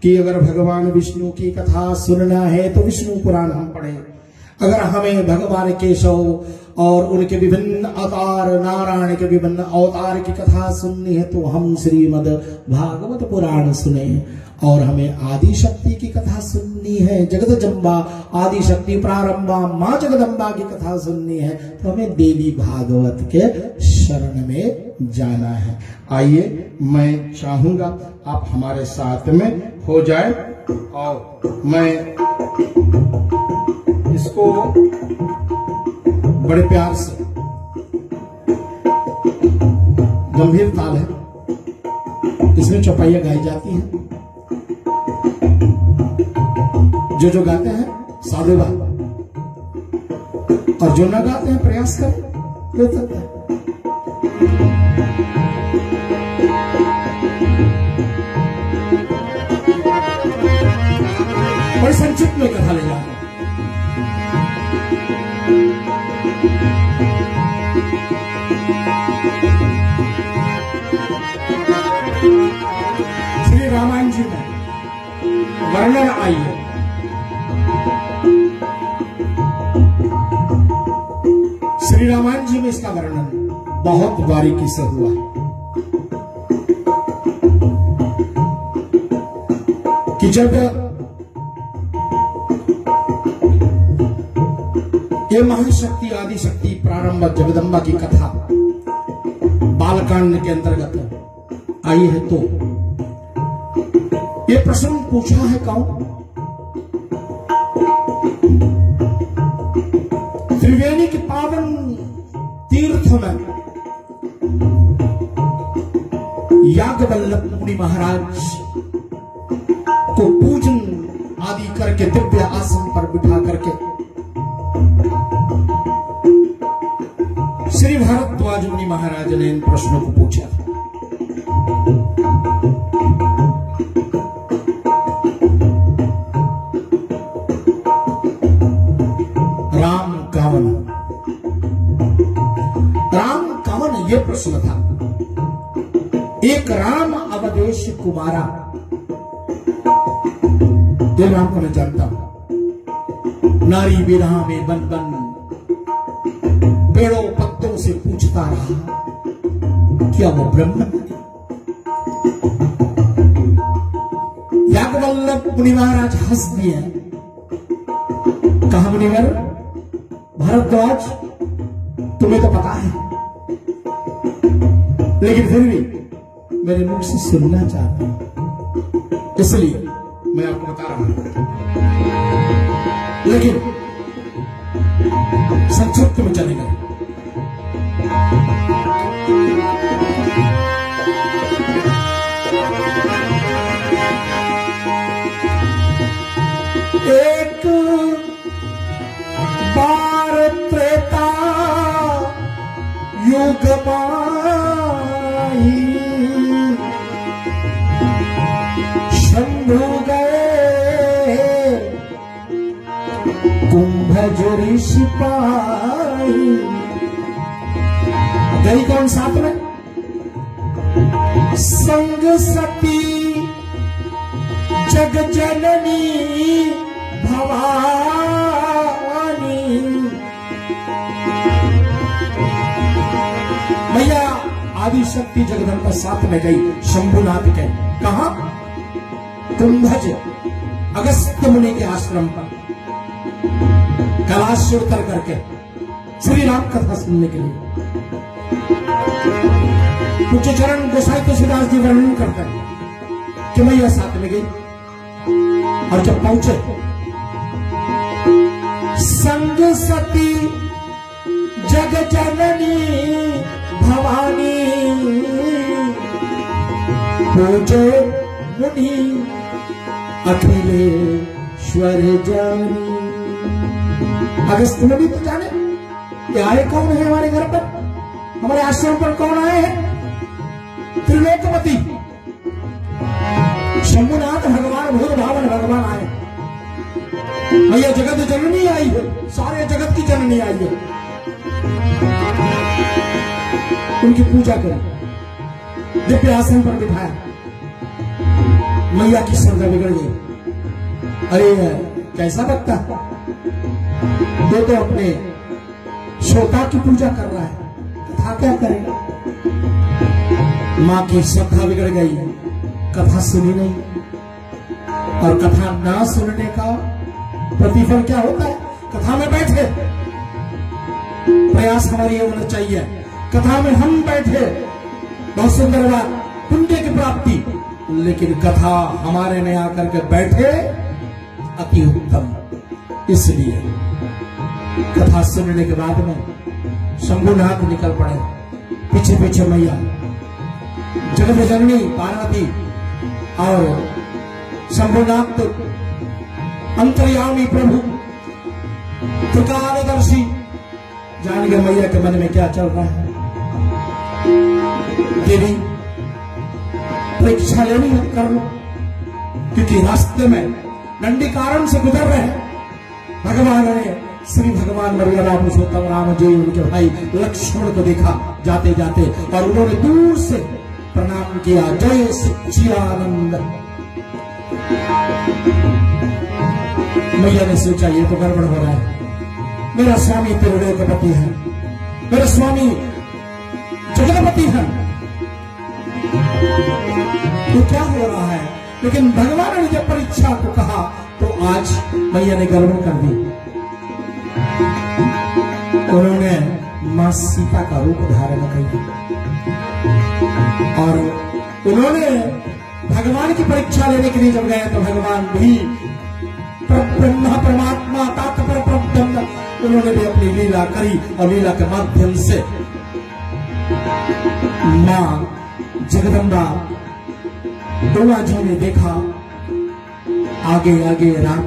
[SPEAKER 1] कि अगर भगवान विष्णु की कथा सुनना है तो विष्णु पुराण हम पढ़े, अगर हमें भगवान केशव और उनके विभिन्न अवतार, नारायण के विभिन्न अवतार की कथा सुननी है तो हम श्रीमद् भागवत पुराण सुने, और हमें आदि शक्ति की कथा सुननी है, जगदम्बा आदि शक्ति प्रारंभा मां जगदम्बा की कथा सुननी है तो हमें देवी भागवत के शरण में जाना है। आइए मैं चाहूंगा आप हमारे साथ में हो जाए और मैं इसको बड़े प्यार से, गंभीर ताल है, इसमें चौपाइयां गाई जाती हैं। जो गाते हैं साधुवाद, और जो ना गाते हैं प्रयास करें, हो सकता है। बड़ी संक्षिप्त में कथा ले जाते हैं। श्री रामायण जी में वर्णन आई है। श्री रामायण जी में इसका वर्णन बहुत बारीकी से हुआ है कि जब ये महाशक्ति आदि शक्ति प्रारंभ जगदम्बा की कथा बालकांड के अंतर्गत आई है तो ये प्रश्न पूछा है कौन? त्रिवेणी के पावन तीर्थ में याज्ञवल्लभ मुनि महाराज को पूजन आदि करके दिव्य आसन पर बिठा करके श्री भारद्वाज मुनि महाराज ने इन प्रश्नों को पूछा। राम कावन ये प्रश्न था। एक राम अवधेश कुमारा, ये नाम को मैं जानता हूं। नारी विरह में बन बन पेड़ों पत्तों से पूछता रहा क्या वो ब्रह्म है? वल्लभ मुनि महाराज हंस दिए। कहा मुनिवर भारद्वाज, तुम्हें तो पता है, लेकिन फिर भी मेरे मुख से सुनना चाहता हूं, इसलिए मैं आपको बता रहा हूं। लेकिन संक्षिप्त में चलेगा। एक बार त्रेता युग माही शंभु गए कुंभज ऋषि पाई। गई कौन साथ में? संग सती जग जननी भवानी। मैया आदि शक्ति जगदम्बा साथ में गई शंभुनाथ के। कहा? कुंभज अगस्त्य मुनि के आश्रम पर कैलाश से उतर करके श्री राम कथा सुनने के लिए। कुछ चरण गोसाई तुलसीदास जी वर्णन करते हैं कि मैया साथ में गई और जब पहुंचे संग सती जग जननी भवानी पूजे मुनि अखिलेश्वर जानी। अगस्त मुनि तो जाने ये आए कौन है हमारे घर पर, हमारे आश्रम पर कौन आए हैं? त्रिलोकपति शंभुनाथ भगवान, भूत भावन भगवान आए। मैया जगत जननी आई है, सारे जगत की जननी आई है। उनकी पूजा करें, दिव्य आसन पर बिठाया। मैया की श्रद्धा बिगड़ गई। अरे कैसा लगता, ये तो अपने श्रोता की पूजा कर रहा है, कथा क्या करेगा? मां की श्रद्धा बिगड़ गई, कथा सुनी नहीं। और कथा ना सुनने का प्रतिफल क्या होता है? कथा में बैठे, प्रयास हमारी ये होना चाहिए, कथा में हम बैठे, बहुत सुंदर बात, पुण्य की प्राप्ति। लेकिन कथा हमारे में आकर के बैठे, अति उत्तम। इसलिए कथा सुनने के बाद में शंभुनाथ निकल पड़े, पीछे पीछे मैया जगत जननी पार्वती और शंभुनाथ अंतर्यामी प्रभु त्रिकालदर्शी जान गए मैया के मन में क्या चल रहा है। देवी परीक्षा लेनी है, कर लो, क्योंकि रास्ते में दंडी कारण से गुजर रहे हैं। भगवान ने श्री भगवान मर्यादा पुरुषोत्तम राम जी उनके भाई लक्ष्मण को देखा जाते जाते, और उन्होंने दूर से प्रणाम किया, जय सच्चिदानंद। मैया ने सोचा ये तो गड़बड़ हो रहा है, मेरा स्वामी त्रिलोकपति है, मेरा स्वामी जगतपति है, तो क्या हो रहा है? लेकिन भगवान ने जब परीक्षा को कहा तो आज मैया ने गड़बड़ कर दी। उन्होंने मां सीता का रूप धारण किया और उन्होंने भगवान की परीक्षा लेने के लिए जब गए तो भगवान भी ब्रह्मा परमात्मा तात्पर ब्रह्म, उन्होंने भी अपनी लीला करी और लीला के माध्यम से मां जगदम्बा दुर्गा जी ने देखा, आगे आगे राम,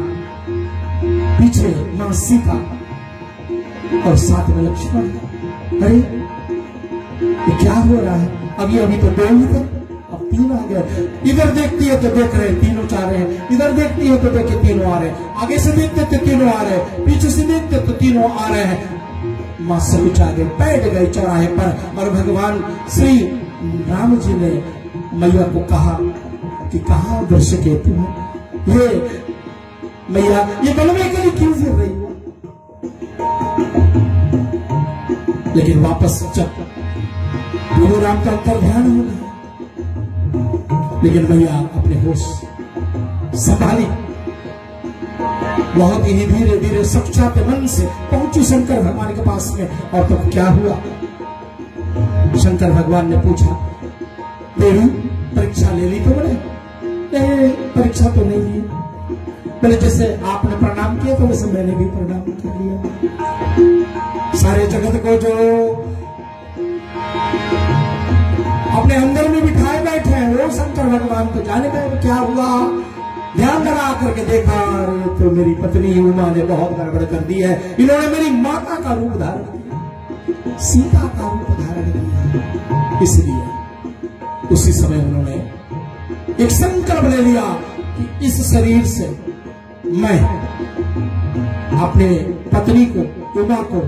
[SPEAKER 1] पीछे मां सीता और साथ में लक्ष्मण। अरे ये क्या हो रहा है? अभी अभी तो दो ही थे, अब तीन आ गए। इधर देखती है तो देख रहे तीनों चाह रहे हैं, इधर देखती है तो देखे तीनों आ रहे हैं, आगे से देखते तो तीनों आ रहे हैं, पीछे से देखते तो तीनों आ रहे हैं। मां सकुच आगे बैठ गई चौराहे पर और भगवान श्री राम जी ने मैया को कहा कि कहाँ दृश्य के तुम ये मैया ये बलवे के लिए क्यों फिर रही हो? लेकिन वापस जब प्रभु राम का अंतर ध्यान हो गया, लेकिन मैया अपने होश संभाली। बहुत ही धीरे धीरे सच्चाते मन से पहुंची शंकर भगवान के पास में। और तब क्या हुआ, शंकर भगवान ने पूछा, देवी परीक्षा ले ली तुमने? नहीं, परीक्षा तो नहीं ली। पहले जैसे आपने प्रणाम किया तो वैसे मैंने भी प्रणाम कर लिया। सारे जगत को जो अपने अंदर में बिठाए बैठे हैं वो शंकर भगवान को जाने गए क्या हुआ। ध्यान लगा करके देखा, अरे तो मेरी पत्नी उमा ने बहुत गड़बड़ कर दी है। इन्होंने मेरी माता का रूप धारण किया, सीता का रूप धारण किया। इसलिए उसी समय उन्होंने एक संकल्प ले लिया कि इस शरीर से मैं अपने पत्नी को, उमा को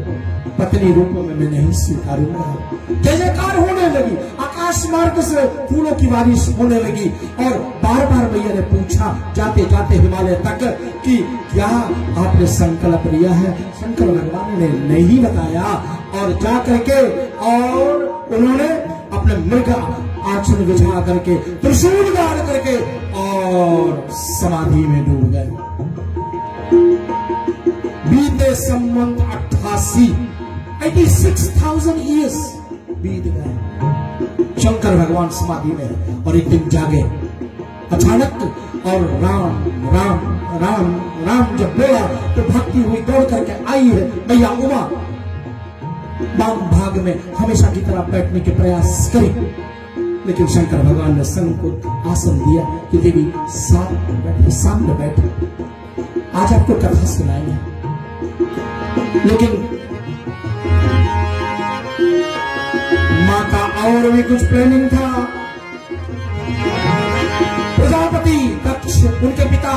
[SPEAKER 1] पत्नी रूप में मैं नहीं स्वीकारूंगा। जय जयकार होने लगी, आकाश मार्ग से फूलों की बारिश होने लगी। और बार बार मैया ने पूछा जाते जाते हिमालय तक कि क्या आपने संकल्प लिया है? शंकर भगवान ने नहीं बताया। और जा करके और उन्होंने अपने मृग आसन बिछा करके त्रिशूल गाड़ करके और समाधि में डूब गए। बीते संवत 86,000 ईयर्स बीत गए। शंकर भगवान समाधि में और एक दिन जागे अचानक। और राम राम राम राम जब बोला तो भक्ति हुई दौड़ करके आई है मैया उमा। वाम भाग में हमेशा की तरह बैठने के प्रयास करी, लेकिन शंकर भगवान ने संग को आसन दिया कि देवी सामने बैठे, आज आपको कथा सुनाएंगे। लेकिन माँ का और भी कुछ प्लानिंग था। प्रजापति दक्ष उनके पिता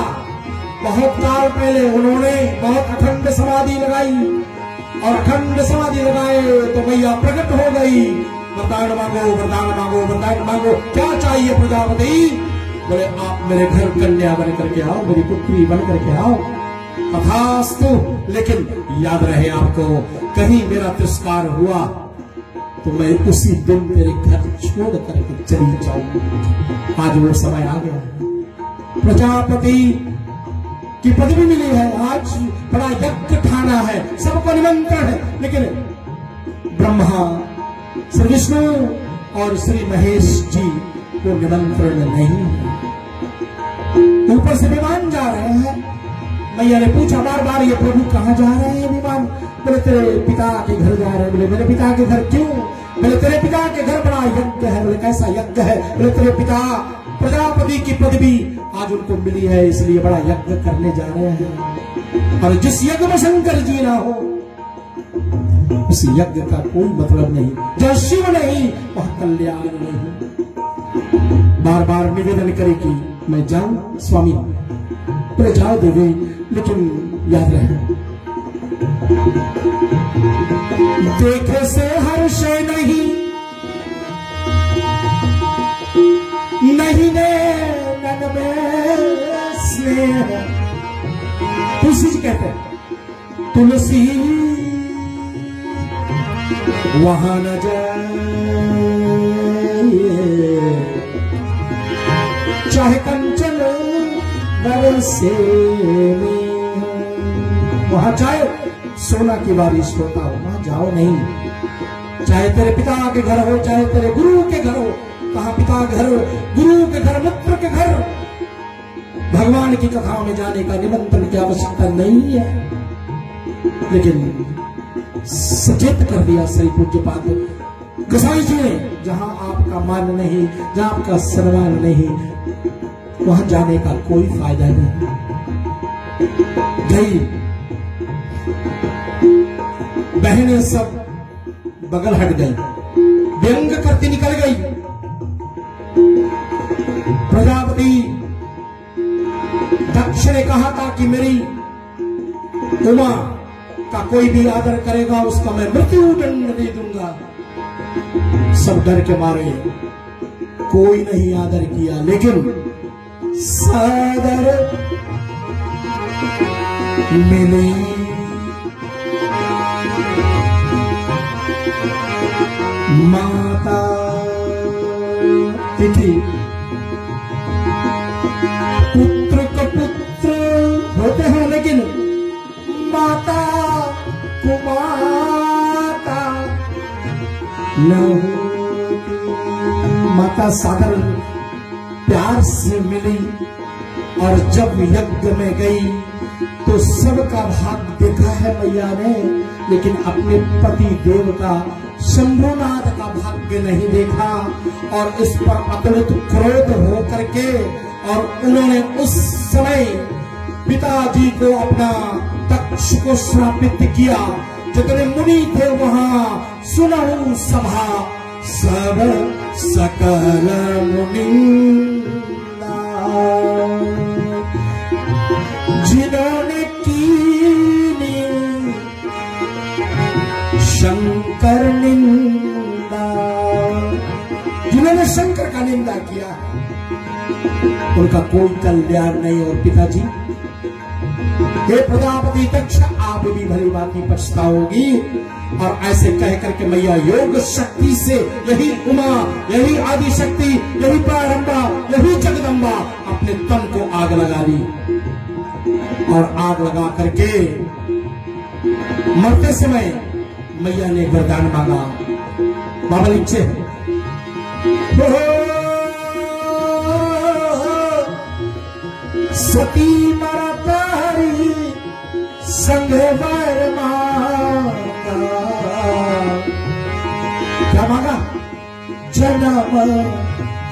[SPEAKER 1] बहुत काल पहले उन्होंने बहुत अखंड समाधि लगाई और अखंड समाधि लगाए तो मैया प्रकट हो गई। वरदान मांगो, वरदान मांगो, वरदान मांगो, क्या चाहिए प्रजापति? बोले आप मेरे घर कन्या बन करके आओ, मेरी पुत्री बन करके आओ। तथास्तु। लेकिन याद रहे आपको, कहीं मेरा तिरस्कार हुआ तो मैं उसी दिन तेरे घर छोड़ करके चली जाऊंगी। आज वो समय आ गया है, प्रजापति की पदवी मिली है, आज बड़ा यज्ञ ठाना है, सबको निमंत्रण है। लेकिन ब्रह्मा, श्री विष्णु और श्री महेश जी को निमंत्रण नहीं है। ऊपर से विमान जा रहे हैं। मैया ने पूछा बार बार, ये प्रभु कहाँ जा रहे हैं विमान? बोले तेरे पिता के घर जा रहे हैं। बोले मेरे पिता के घर क्यों? बोले तेरे पिता के घर बड़ा यज्ञ है। बोले कैसा यज्ञ है? बोले तेरे पिता प्रजापति की पदवी आज उनको मिली है, इसलिए बड़ा यज्ञ करने जा रहे हैं। और जिस यज्ञ में शंकर जी ना हो उस यज्ञ का कोई मतलब नहीं। जहाँ शिव नहीं वहाँ कल्याण नहीं। बार बार निवेदन करे कि मैं जाऊं स्वामी। बोले जाओ देवी, लेकिन याद रहे देखे से हर्ष नहीं, नहीं नैनन में स्नेह। तुलसी जी कहते हैं तुलसी वहां न जाए, चाहे कंचन बरसे वहां चाहे सोना की बारिश होता हो, वहां जाओ नहीं। चाहे तेरे पिता के घर हो, चाहे तेरे गुरु के घर हो। कहा पिता घर, गुरु के घर, मित्र के घर, भगवान की कथाओं में जाने का निमंत्रण की आवश्यकता नहीं है। लेकिन सचेत कर दिया श्री पूज्यपाद गोसाई जी ने, जहां आपका मान नहीं, जहां आपका सम्मान नहीं, वहां जाने का कोई फायदा नहीं। गई बहनें सब बगल हट गई, व्यंग करती निकल गई। प्रजापति दक्ष ने कहा था कि मेरी उमा का कोई भी आदर करेगा उसका मैं मृत्यु दंड दे दूंगा। सब डर के मारे कोई नहीं आदर किया, लेकिन सादर मिली माता तिथि। पुत्र को का सागर प्यार से मिली और जब यज्ञ में गई तो सबका भाग देखा है मैया ने, लेकिन अपने पति देव का शंभुनाथ का भाग्य नहीं देखा और इस पर अतुलित क्रोध हो करके और उन्होंने उस समय पिताजी को अपना दक्ष को श्रापित किया। जितने मुनि थे वहां सुनहु सभा सब सकल मुनिंदा, जिन्होंने कीनी शंकर निंदा, जिन्होंने शंकर का निंदा किया उनका कोई कल्याण नहीं। और पिताजी, हे प्रजापति दक्ष, आप भी भली बाती पछताओगी। और ऐसे कह करके मैया योग शक्ति से, यही उमा, यही आदि शक्ति, यही प्रारंभा, यही जगदम्बा, अपने तन को आग लगा ली और आग लगा करके मरते समय मैया ने वरदान मांगा। बाबा लिखे सती मरतारी संग वर मांगा, क्या मांगा? जन्म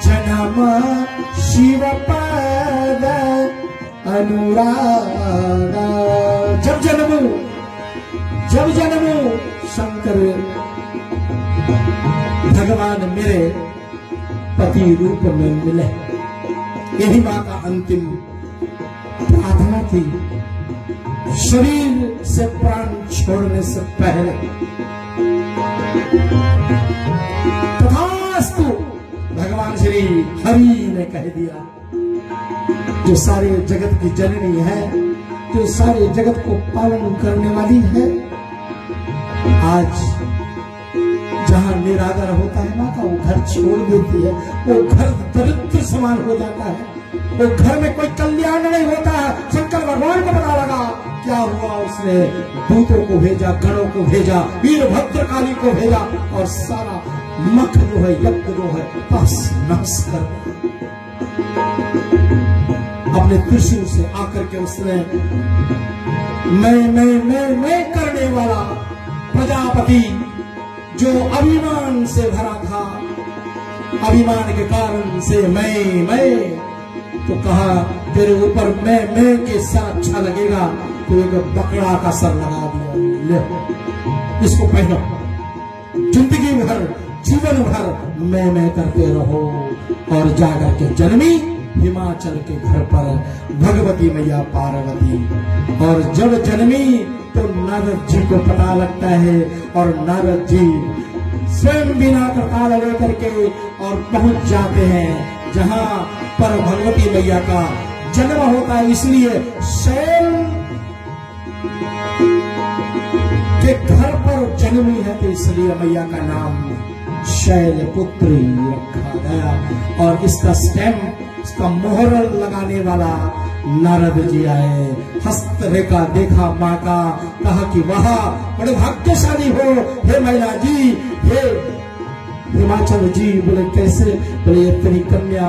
[SPEAKER 1] जन्म शिव पद अनुराग। जब जन्मू शंकर भगवान मेरे पति रूप में मिले, यही मां का अंतिम प्रार्थना थी। शरीर से प्राण छोड़ने से पहले तथास्तु भगवान श्री हरि ने कह दिया, जो सारे जगत की जननी है, जो सारे जगत को पालन करने वाली है, आज जहां निरादर होता है माता, वो घर छोड़ देती है, वो घर दरिद्र समान हो जाता है, वो घर में कोई कल्याण नहीं होता है। शंकर भगवान को पता लगा क्या हुआ, उसने दूतों को भेजा, गणों को भेजा, वीरभद्रकाली को भेजा और सारा मख जो है, यज्ञ जो है, तहस नहस कर अपने त्रिशूल से आकर के उसने मैं करने वाला प्रजापति जो अभिमान से भरा था, अभिमान के कारण से मैं तो कहा तेरे ऊपर मैं के सर अच्छा लगेगा, तो एक बकरा का सर लगा दिया, ले इसको पहनो, जिंदगी भर जीवन भर मैं करते रहो। और जाकर के जन्मी हिमाचल के घर पर भगवती मैया पार्वती। और जब जन्मी तो नारद जी को पता लगता है और नारद जी स्वयं बिना करताल लेकर के और पहुंच जाते हैं जहां पर भगवती मैया का जन्म होता है। इसलिए शैल के घर पर जन्मी है तो इसलिए मैया का नाम शैलपुत्री रखा गया। और इसका स्टैम्प, इसका मोहर लगाने वाला नारद जी आए, हस्तरेखा देखा माँ का, कहा कि वाह बड़े भाग्यशाली हो हे मैया जी, हे हिमाचल जी। बोले कैसे? बोले तेरी कन्या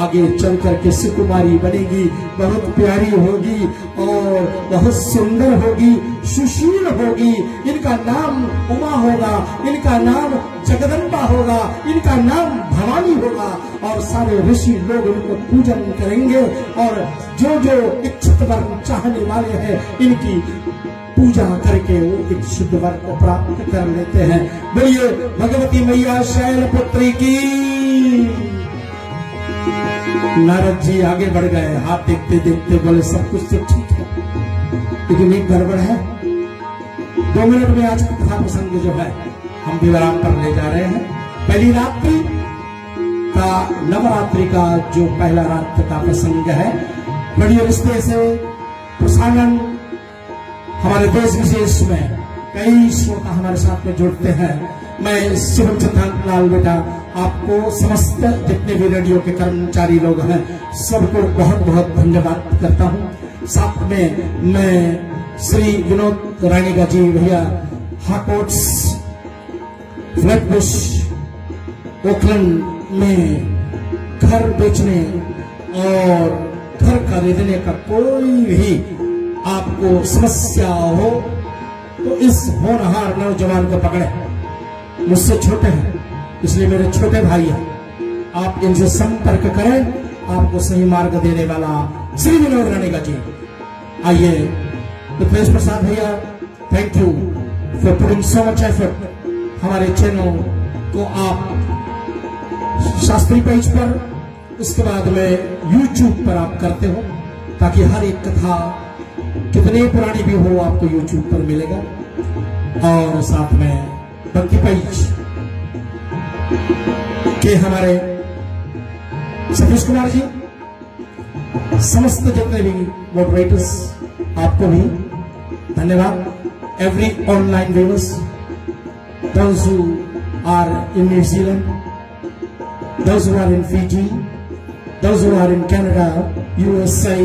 [SPEAKER 1] आगे चल करके सुकुमारी बनेगी, बहुत प्यारी होगी और बहुत सुंदर होगी, सुशील होगी, इनका नाम उमा होगा, इनका नाम जगदम्बा होगा, इनका नाम भवानी होगा और सारे ऋषि लोग इनको पूजन करेंगे और जो जो इच्छित वर चाहने वाले हैं इनकी पूजा करके वो एक शुद्ध वर को प्राप्त कर लेते हैं। बोलिए भगवती मैया शैलपुत्री की। नारद जी आगे बढ़ गए, हाथ देखते देखते बोले सब कुछ तो ठीक है, लेकिन एक गड़बड़ है। 2 मिनट में आज का कथा प्रसंग जो है हम विवरण पर ले जा रहे हैं। पहली रात्रि का, नवरात्रि का जो पहला रात का प्रसंग है, बड़ी रिश्ते से प्रसारण हमारे देश विशेष में कई श्रोता हमारे साथ में जुड़ते हैं। मैं शुभचंद्र लाल बेटा आपको समस्त जितने भी रेडियो के कर्मचारी लोग हैं सबको बहुत बहुत धन्यवाद करता हूं। साथ में मैं श्री विनोद रानीगा जी भैया हाकोट्स फ्लैटबुश ओकलैंड में घर बेचने और घर खरीदने का कोई भी आपको समस्या हो तो इस होनहार नौजवान को पकड़े। मुझसे छोटे हैं इसलिए मेरे छोटे भाई हैं, आप इनसे संपर्क करें, आपको सही मार्ग देने वाला श्री विनोद राणेगा जी। आइए रुपेश प्रसाद भैया, thank you for putting so much effort. हमारे चैनल को आप शास्त्री पेज पर, उसके बाद में YouTube पर आप करते हो ताकि हर एक कथा कितनी पुरानी भी हो आपको YouTube पर मिलेगा। और साथ में भक्ति पेज के हमारे सतीश कुमार जी, समस्त जितने भी मॉडरेटर्स, आपको भी धन्यवाद। Every online viewers, those who are in New Zealand, those who are in Fiji, those who are in Canada, USA,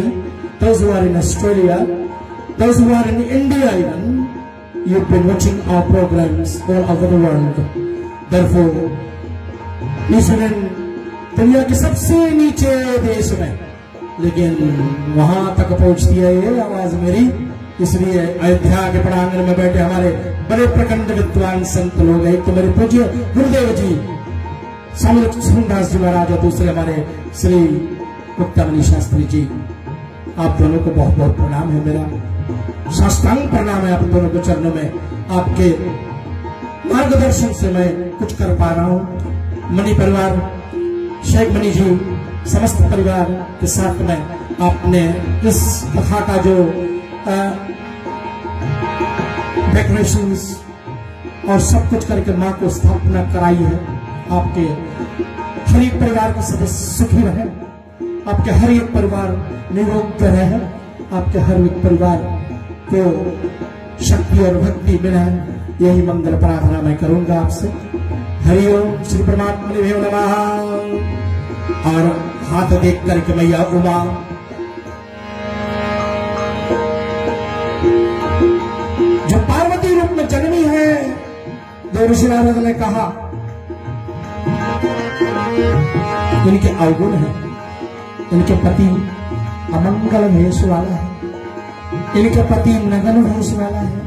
[SPEAKER 1] those who are in Australia, those who are in India even, you've been watching our programs all over the world. Therefore, New Zealand दुनिया के सबसे नीचे देश में, लेकिन वहां तक पहुंचती है ये आवाज मेरी, इसलिए अयोध्या के प्रांगण में बैठे हमारे बड़े प्रखंड विद्वान संत लोग, एक तो मेरे पूज्य गुरुदेव जी स्वामी लक्ष्मणदास जी महाराज और दूसरे हमारे श्री मुक्तामणि शास्त्री जी, आप दोनों को बहुत बहुत प्रणाम है। मेरा साष्टांग प्रणाम है आप दोनों के चरणों में। आपके मार्गदर्शन से मैं कुछ कर पा रहा हूँ। मणि परिवार, शेख मणि जी, समस्त परिवार के साथ में आपने इस कथा का जो डेकोरेशंस और सब कुछ करके माँ को स्थापना कराई है। आपके हर एक परिवार के सदस्य सुखी रहे, आपके हर एक परिवार निरोग रहे, आपके हर एक परिवार को शक्ति और भक्ति मिले, यही मंगल प्रार्थना मैं करूंगा आपसे। हरिओम श्री परमात्मा ने नमः। और हाथ देख करके मैया उमा जो पार्वती रूप में जन्मी है, देव ऋषि नारद ने कहा इनके अवगुण है, इनके पति अमंगल भेष वाला है, इनके पति नगन भेष वाला है,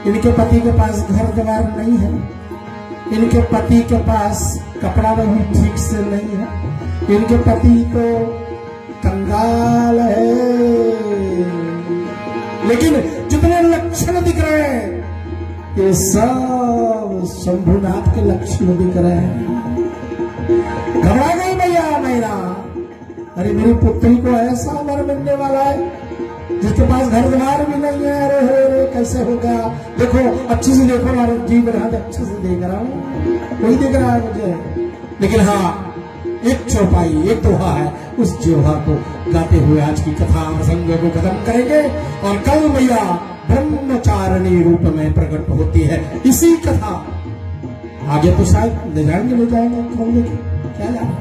[SPEAKER 1] इनके पति के पास घर द्वार नहीं है, इनके पति के पास कपड़ा भी ठीक से नहीं है, इनके पति तो कंगाल है। लेकिन जितने लक्षण दिख रहे हैं ये सब शंभुनाथ के लक्षण दिख रहे हैं। घबरा गई मैया मैना, अरे मेरी पुत्री को ऐसा वर मिलने वाला है जिसके पास घर द्वार भी नहीं है। अरे कैसे होगा? देखो अच्छे से देखो, नारद जी बना अच्छे से देख रहा हूँ, वही देख रहा है मुझे। लेकिन हाँ, एक चौपाई, एक दोहा है, उस दोहा को गाते हुए आज की कथा प्रसंग को खत्म करेंगे। और कल मैया ब्रह्मचारिणी रूप में प्रकट होती है। इसी कथा आगे तो शायद ले जाएंगे क्या जाने,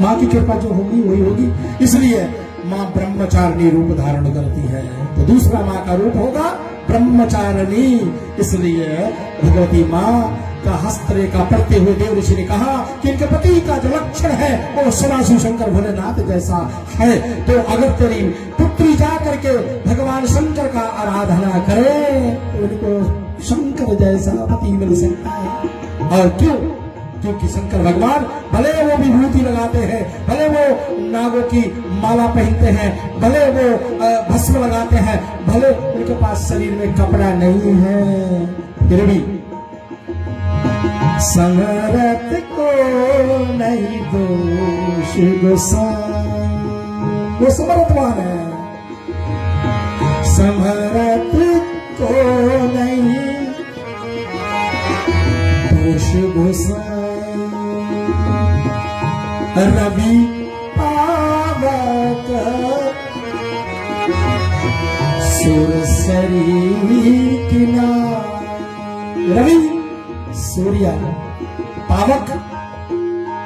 [SPEAKER 1] माँ की कृपा जो होगी वही होगी। इसलिए माँ ब्रह्मचारिणी रूप धारण करती है, तो दूसरा माँ का रूप होगा ब्रह्मचारिणी। इसलिए भगवती माँ का हस्तरेखा पढ़ते हुए देव ऋषि ने कहा कि इनके पति का जो लक्षण है वो सदाशिव शंकर भोलेनाथ जैसा है। तो अगर तेरी पुत्री जा करके भगवान शंकर का आराधना करे तो उनको शंकर जैसा पति मिल सकता है। और क्यों? क्योंकि शंकर भगवान भले वो विभूति लगाते हैं, भले वो नागों की माला पहनते हैं, भले वो भस्म लगाते हैं, भले उनके पास शरीर में कपड़ा नहीं है, फिर भी समरथ को नहीं दोष गोसाई, वो समर्थवान है। समरथ को नहीं दोष गोसाई, रवि पावक सुरसरी किनारे। रवि सूर्य, पावक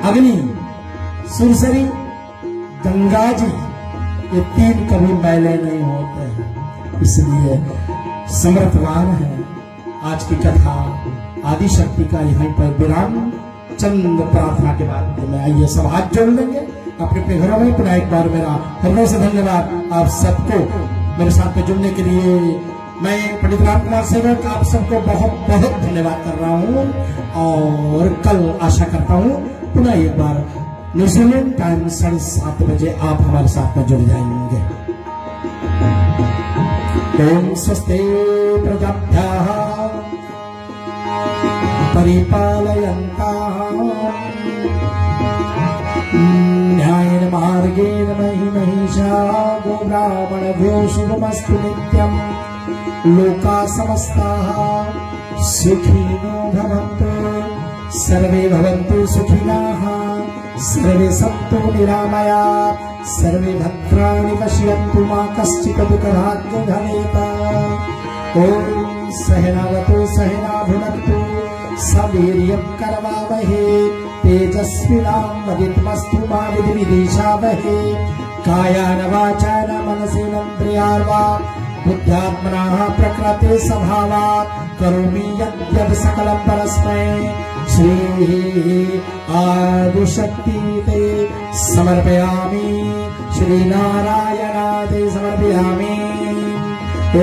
[SPEAKER 1] अग्नि, सुरसरी गंगा जी, ये तीन कभी मैले नहीं होते हैं, इसलिए समर्थवान है। आज की कथा आदि शक्ति का यहीं पर विराम चंद प्रार्थना के बाद में आइए सब हाथ जोड़ लेंगे अपने अपने घरों में। पुनः एक बार मेरा हृदय से धन्यवाद आप सबको मेरे साथ में जुड़ने के लिए। मैं पंडित राम कुमार सेवक आप सबको बहुत बहुत धन्यवाद कर रहा हूँ और कल आशा करता हूँ पुनः एक बार न्यूजीलैंड टाइम 7:30 बजे आप हमारे साथ में जुड़ जाएंगे। ओम स्वस्ति प्रजाभ्यः परिपालयन्ताः न्यायेन मार्गेण महि महिषाः गोब्राह्मणभ्यो शुभमस्तु नित्यम्। लोकाः समस्ताः सुखिनो भवन्तु सर्वे भवन्तु सुखिनः सर्वे सन्तु निरामयाः सर्वे भद्राणि पश्यन्तु मा कश्चित् दुःखभाग् भवेत्। ॐ सहनावतु सहना भुनक्तु सवीर्यं करवावहे तेजस्विनावधीतमस्तु मा विद्विषावहे। कायेन वाचा मनसेन्द्रियार्वा बुद्ध्यात्मना प्रकृते स्वभावात् करोमि यद्यत् सकलं परस्मै श्री आदिशक्ति ते समर्पयामि श्री नारायणाय समर्पयामि।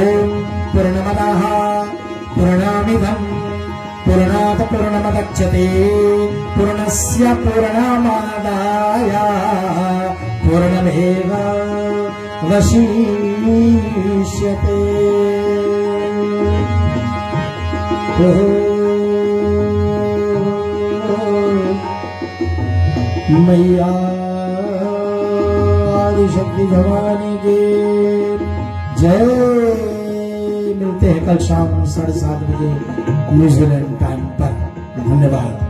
[SPEAKER 1] ओम पूर्णमदः पूर्णमिदं पूर्णात् पूर्णमुदच्यते पूर्णस्य पूर्णमादाय पूर्णमेव वशिष्यते। मैया आदिशक्ति भवानी की जय। मिलते हैं कल शाम 7:30 बजे न्यूजीलैंड टाइम पर। धन्यवाद।